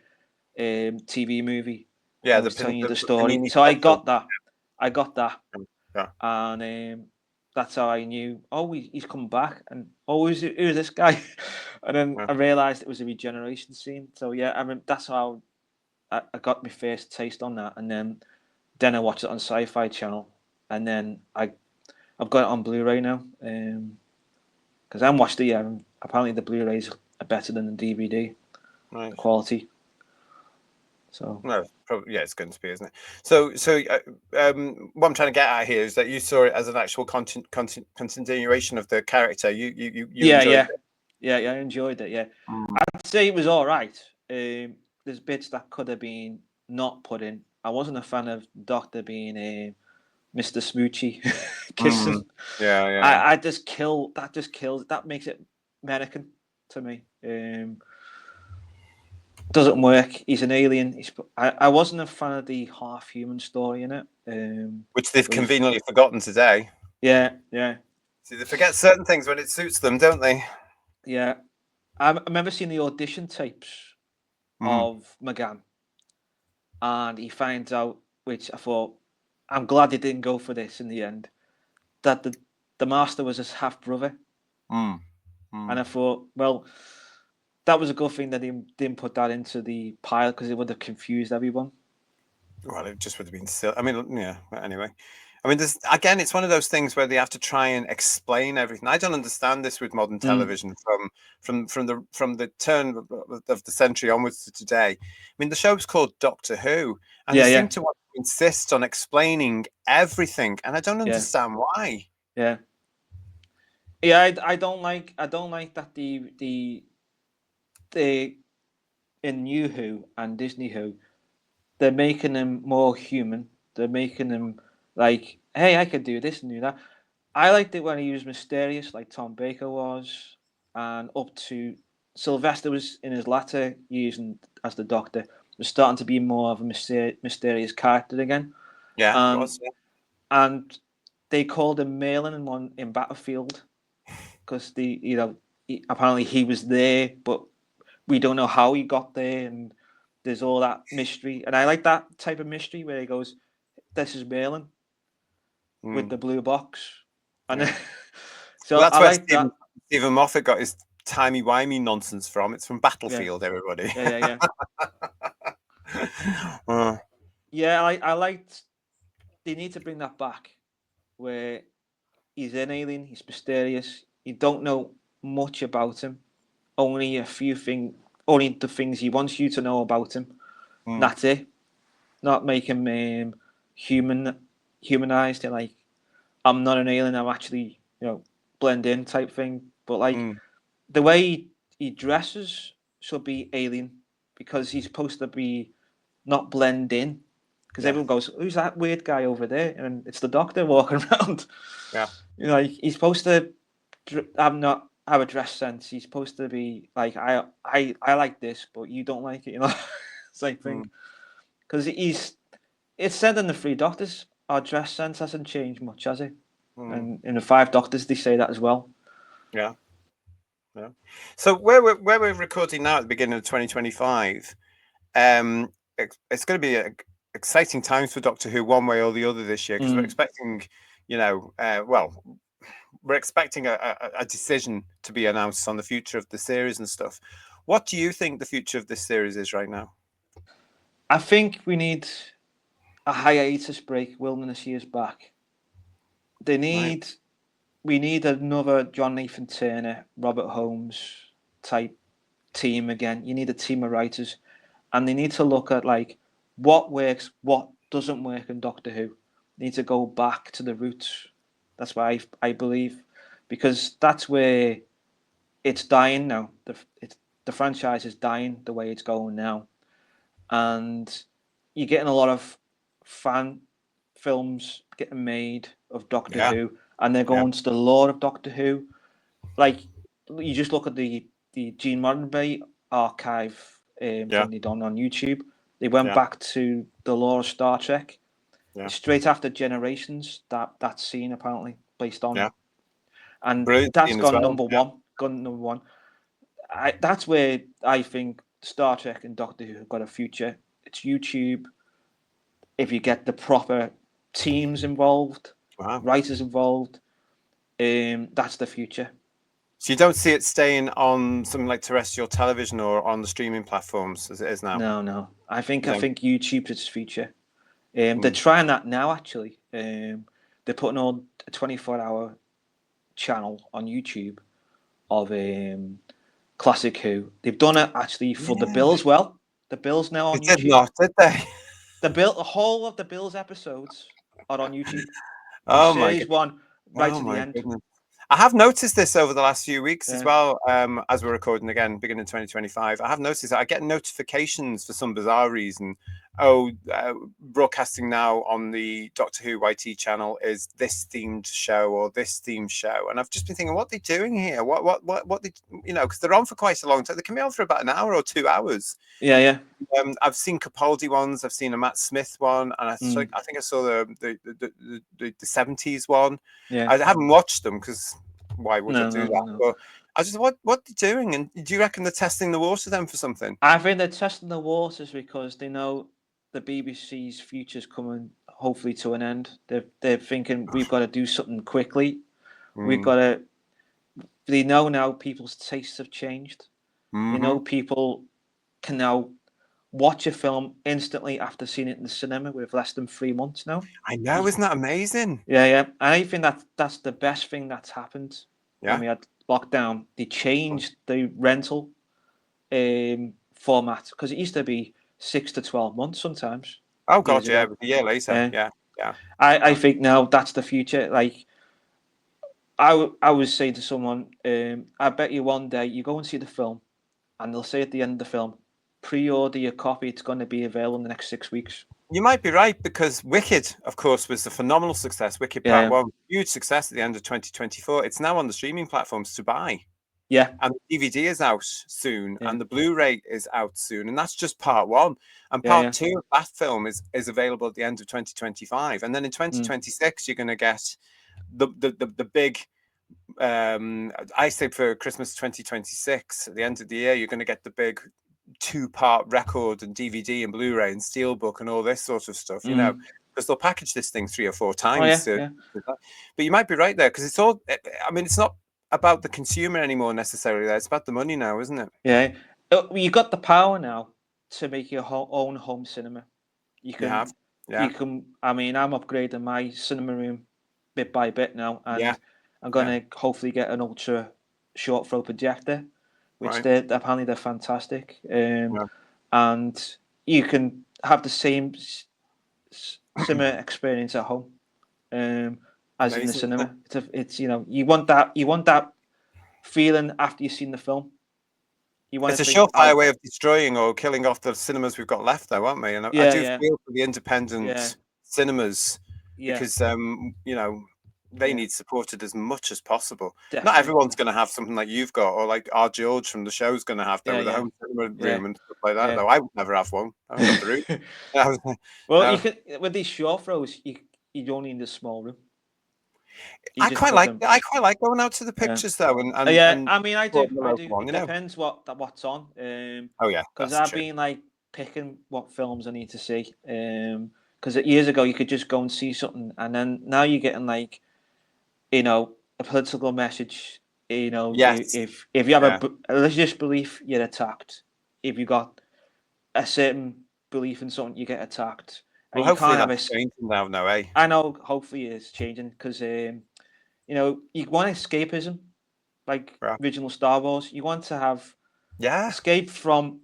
TV movie when yeah. I was telling you the The story. Panini So I special. got that. I got that, Yeah, and that's how I knew. Oh, he's come back, and oh, who's this guy? And then yeah. I realised it was a regeneration scene. So yeah, I mean that's how I got my first taste on that, and then I watched it on Sci-Fi Channel, and then I've got it on Blu-ray now. Because I watched it, yeah, and apparently the Blu-rays are better than the DVD, Right. the quality. So No, probably, yeah, it's going to be, isn't it? What I'm trying to get at here is that you saw it as an actual continuation of the character. You yeah, enjoyed yeah, it. yeah, I enjoyed it. Yeah, Mm. I'd say it was all right. There's bits that could have been not put in. I wasn't a fan of Doctor being a Mr. Smoochie Mm. kissing. Yeah, yeah. I just kill that. Just kills. That makes it American to me. Doesn't work. He's an alien. I wasn't a fan of the half human story in it. Which they've It was, conveniently forgotten today. yeah, yeah, See, they forget certain things when it suits them, don't they? yeah. I remember seeing the audition tapes Mm. of McGann, and he finds out, which I thought, I'm glad he didn't go for this in the end, that the master was his half brother. Mm. And Mm. I thought, well, that was a good thing that he didn't put that into the pilot because it would have confused everyone. Well, it just would have been silly. I mean, yeah. But anyway, I mean, there's again, it's one of those things where they have to try and explain everything. I don't understand this with modern Mm. television from the turn of the century onwards to today. I mean, the show's called Doctor Who, and they Yeah, seem yeah, to want to insist on explaining everything, and I don't yeah, understand why. yeah. Yeah, I don't like that the in New Who and Disney Who they're making him more human. They're making him like, hey, I could do this and do that. I liked it when he was mysterious, like Tom Baker was, and up to Sylvester was in his latter years and as the Doctor was starting to be more of a mysterious character again. Yeah, it And was. Yeah. and they called him Merlin in Battlefield because apparently he was there, but we don't know how he got there, and there's all that mystery. And I like that type of mystery where he goes, "This is Merlin with the blue box," and Yeah. so Well, that's I where like that. Stephen Moffat got his timey-wimey nonsense from. It's from Yeah, Battlefield, everybody. yeah. Uh, Yeah, I liked. They need to bring that back, where he's an alien, he's mysterious. You don't know much about him. Only a few things, only the things he wants you to know about him. And mm, that's it. Not make him humanized. And like, I'm not an alien. I'm actually, blend in type thing. But like mm, the way he dresses should be alien because he's supposed to be not blend in. Because yeah, everyone goes, "Who's that weird guy over there?" And it's the Doctor walking around. yeah. Like he's supposed to have a dress sense. He's supposed to be like, I like this, but you don't like it. Same thing. Mm, Because it's said in the Three Doctors, our dress sense hasn't changed much, has it? mm, And in the Five Doctors, they say that as well. yeah, yeah. So where we're recording now at the beginning of 2025, it's going to be exciting times for Doctor Who one way or the other this year because we're expecting, well, we're expecting a decision to be announced on the future of the series and stuff. What do you think the future of this series is right now? I think we need a hiatus break. Wilderness years back. They Right. need we need another John Nathan Turner, Robert Holmes type team again. You need a team of writers, and they need to look at like what works, what doesn't work in Doctor Who. They need to go back to the roots. That's why I believe, because that's where it's dying now. The franchise is dying the way it's going now, and you're getting a lot of fan films getting made of Doctor Yeah. Who, and they're Yeah. going to the lore of Doctor Who. Like you just look at the Gene Roddenberry archive Yeah. thing they done on YouTube. They went Yeah. back to the lore of Star Trek Yeah. straight after Generations. That scene apparently based on, Yeah. and Brilliant that's scene as gone well. number Yeah. one. Gone number one. That's where I think Star Trek and Doctor Who have got a future. It's YouTube. If you get the proper teams involved, Wow. writers involved, that's the future. So you don't see it staying on something like terrestrial television or on the streaming platforms as it is now. No. I think You don't. YouTube's its future. They're Mm. trying that now. Actually, they're putting on a 24-hour channel on YouTube of Classic Who. They've done it actually for the Yeah. Bill as well. The Bill's now They on did YouTube. not, did they? The whole of the Bill's episodes are on YouTube from Oh my series god. one right Oh to the my end. goodness. I have noticed this over the last few weeks as Yeah. well, as we're recording again, beginning 2025. I have noticed that I get notifications for some bizarre reason. Oh, broadcasting now on the Doctor Who YT channel is this themed show or this themed show. And I've just been thinking, what are they doing here? What did, because they're on for quite a long time. They can be on for about an hour or 2 hours. Yeah. I've seen Capaldi ones. I've seen a Matt Smith one, and I think I saw the 70s one. Yeah. I haven't watched them because why would I do that? No. But I just what are they doing? And do you reckon they're testing the water then for something? I think they're testing the waters because they know the BBC's future's coming hopefully to an end. They're thinking we've got to do something quickly. We've Mm. got to. They know now people's tastes have changed. They Hmm. know people can now watch a film instantly after seeing it in the cinema with less than 3 months now. I know, isn't that amazing? Yeah. I think that's the best thing that's happened when Yeah. we had lockdown. They changed the rental format because it used to be 6 to 12 months sometimes Oh years God, yeah, ago. it was a year later. Yeah, Yeah, yeah, I yeah. think now that's the future. Like I would say to someone, I bet you one day you go and see the film, and they'll say at the end of the film, pre-order your copy. It's going to be available in the next 6 weeks. You might be right, because Wicked, of course, was a phenomenal success. Wicked Part 1, huge success at the end of 2024. It's now on the streaming platforms to buy. Yeah. And the DVD is out soon, and the Blu-ray is out soon. And that's just Part 1. And Part 2 of that film is available at the end of 2025. And then in 2026, you're going to get the big, I say for Christmas 2026, at the end of the year, you're going to get the big 2-part record and DVD and Blu-ray and Steelbook and all this sort of stuff, you know, because they'll package this thing 3 or 4 times. But you might be right there, because it's all, I mean, it's not about the consumer anymore necessarily. It's about the money now, isn't it? Yeah. You got the power now to make your own home cinema. You can, you can. I mean, I'm upgrading my cinema room bit by bit now, and I'm going to hopefully get an ultra short throw projector, which apparently they're fantastic. And you can have the same cinema experience at home as in the cinema. It's you know, you want that feeling after you've seen the film. It's a surefire way of destroying or killing off the cinemas we've got left, though, aren't we? And I do feel for the independent cinemas, because you know, they need supported as much as possible. Definitely. Not everyone's going to have something like you've got, or like our George from the show's going to have, with a home cinema room and stuff like that. Though I would never have one. I haven't got the room. Well, you can, with these short throws, you don't need a small room. I quite like going out to the pictures though, and I mean, I do. It depends what's on. Because I've been like picking what films I need to see. Because years ago you could just go and see something, and then now you're getting like, you know, a political message. You know, if you have a religious belief, you're attacked. If you got a certain belief in something, you get attacked. Well, hopefully that's changing now, eh? I know. Hopefully, it's changing, because you know, you want escapism, like original Star Wars. You want to have escape from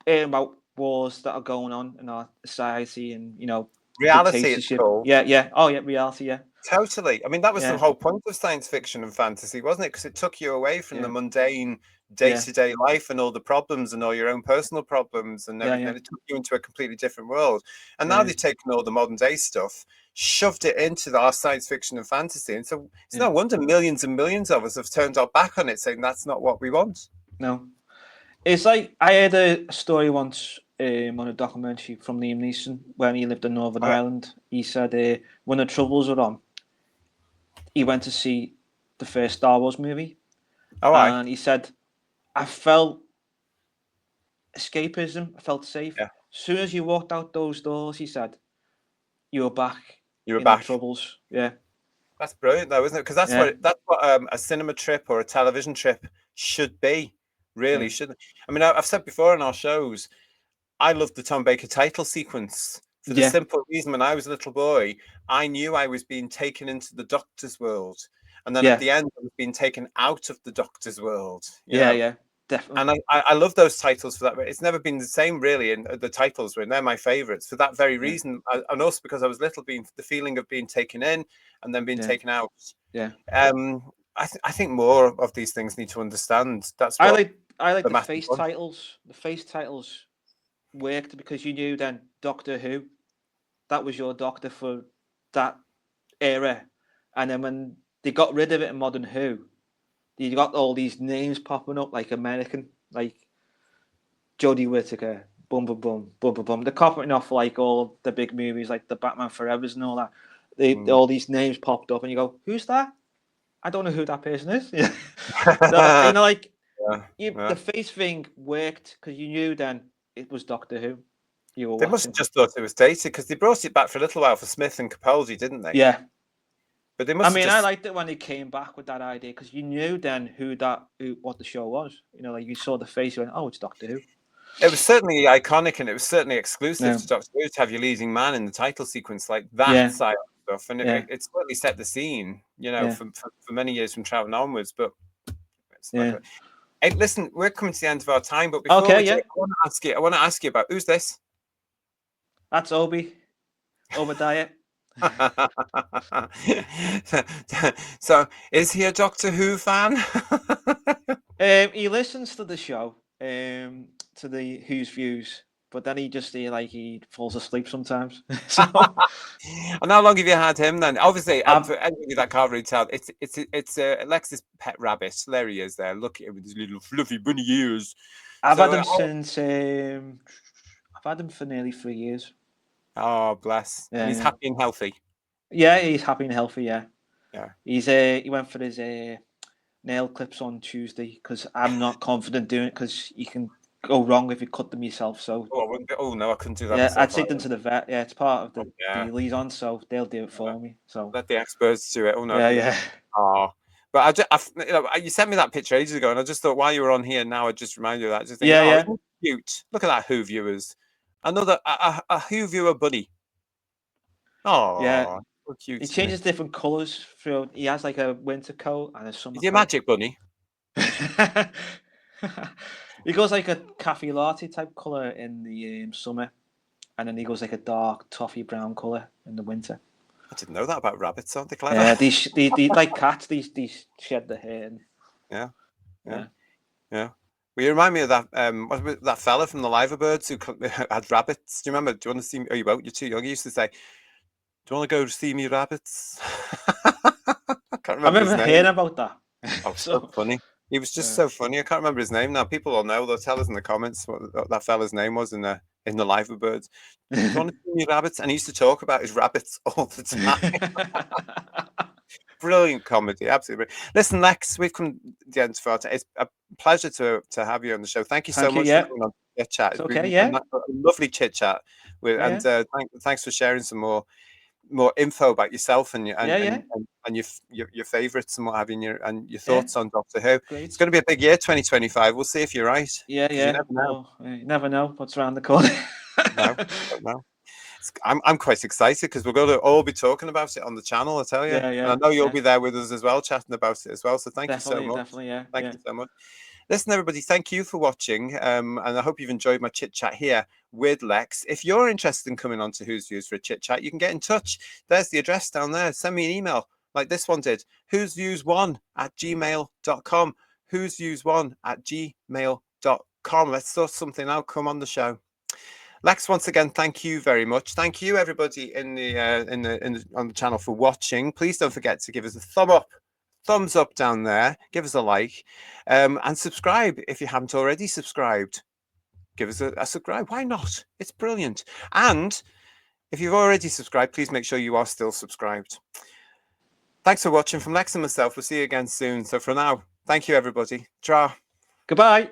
about wars that are going on in our society, and you know, reality. It's cool. Reality. Yeah. Totally. I mean, that was the whole point of science fiction and fantasy, wasn't it? Because it took you away from the mundane day-to-day life and all the problems and all your own personal problems and everything. It took you into a completely different world. And now they've taken all the modern day stuff, shoved it into our science fiction and fantasy. And so it's no wonder millions and millions of us have turned our back on it, saying that's not what we want. No. It's like, I heard a story once on a documentary from Liam Neeson when he lived in Northern Ireland. He said when the Troubles were on, he went to see the first Star Wars movie. And he said, I felt escapism. I felt safe. As soon as you walked out those doors, he said, you were back. You were back. The Troubles. Yeah. That's brilliant, though, isn't it? Because that's what a cinema trip or a television trip should be. Really shouldn't. I mean, I've said before in our shows, I loved the Tom Baker title sequence for the simple reason, when I was a little boy, I knew I was being taken into the Doctor's world. And then at the end, I was being taken out of the Doctor's world. You know? Definitely. And I love those titles for that. It's never been the same, really, in the titles, they're my favourites for that very reason. And also because I was little, being the feeling of being taken in and then being taken out. I think more of these things need to understand. That's what I like the face titles. The face titles worked because you knew then Doctor Who, that was your Doctor for that era. And then when they got rid of it in Modern Who, you got all these names popping up, like American, like Jodie Whittaker, boom, boom, boom, boom, boom, boom. They're copying off like all the big movies, like the Batman Forevers and all that. All these names popped up, and you go, "Who's that? I don't know who that person is." So, you know, like the face thing worked because you knew then it was Doctor Who. They must have just thought it was dated, because they brought it back for a little while for Smith and Capaldi, didn't they? Yeah. But they must. I liked it when they came back with that idea, because you knew then what the show was. You know, like you saw the face, you went, "Oh, it's Doctor Who." It was certainly iconic, and it was certainly exclusive to Doctor Who to have your leading man in the title sequence like that style of stuff, and it certainly set the scene, you know, for many years from Troughton onwards. But it's hey, listen, we're coming to the end of our time, but before I want to ask you about who's this? That's Obadiah. So, is he a Doctor Who fan? He listens to the show, to the Who's Views, but then he falls asleep sometimes. So And how long have you had him then? Obviously, I've for anybody that can't really tell, it's Alex's pet rabbit. There he is. There, look at him with his little fluffy bunny ears. I've So, had him since I've had him for nearly 3 years. oh bless, and he's Yeah. happy and healthy. Yeah, he's happy and healthy. Yeah, Yeah. he went for his nail clips on Tuesday because I'm not confident doing it because you can go wrong if you cut them yourself. So Oh no, I couldn't do that yeah, myself. I'd take them to the vet. Yeah, it's part of the Yeah. deal he's on, so they'll do it for me. So Let the experts do it. Oh no. yeah. Oh, but you sent me that picture ages ago, and I just thought while you were on here now, I just remind you of that. Just thinking, Yeah. isn't it cute? Look at that Who viewers. Another a Who viewer bunny. Yeah, Oh, so cute. he Isn't he? changes different colours through. He has like a winter coat and a summer Is he a coat. magic bunny? He goes like a cafe latte type colour in the summer, and then he goes like a dark toffee brown colour in the winter. I didn't know that about rabbits. Aren't they clever? Yeah, they like cats. These shed the hair. Yeah. Yeah. Well, you remind me of that that fella from the Liverbirds who had rabbits. Do you remember? Do you want to see me? Oh, you won't. You're too young. He used to say, "Do you want to go to see me rabbits?" I can't I remember his remember name. hearing about that. Oh, so funny. He was just Yeah. so funny. I can't remember his name now. People will know. They'll tell us in the comments what that fella's name was in the Liverbirds. Do you want to see me rabbits? And he used to talk about his rabbits all the time. Brilliant comedy, absolutely. Listen, Lex, we've come to the end of our time. It's a pleasure to have you on the show. Thank you so Thank you, much yeah. for coming on Chit Chat. It's It's okay, been yeah. a lovely chit chat. Yeah. And thanks for sharing some more info about yourself and your Yeah. and your favourites and what have you, and your Yeah. thoughts on Doctor Who. Great. It's going to be a big year, 2025. We'll see if you're right. Yeah. You never know. Well, you never know what's around the corner. No, don't know. I'm quite excited because we're going to all be talking about it on the channel. I tell you, Yeah. and I know you'll be there with us as well, chatting about it as well. So thank you so much. Definitely, yeah. Thank you so much. Listen, everybody, thank you for watching. And I hope you've enjoyed my chit chat here with Lex. If you're interested in coming on to Who's Views for a chit chat, you can get in touch. There's the address down there. Send me an email like this one did. whosviews1@gmail.com. whosviews1@gmail.com. Let's sort something out. Come on the show. Lex, once again, thank you very much. Thank you, everybody on the channel for watching. Please don't forget to give us a thumbs up down there. Give us a like, and subscribe if you haven't already subscribed. Give us a subscribe. Why not? It's brilliant. And if you've already subscribed, please make sure you are still subscribed. Thanks for watching from Lex and myself. We'll see you again soon. So for now, thank you, everybody. Ciao. Goodbye.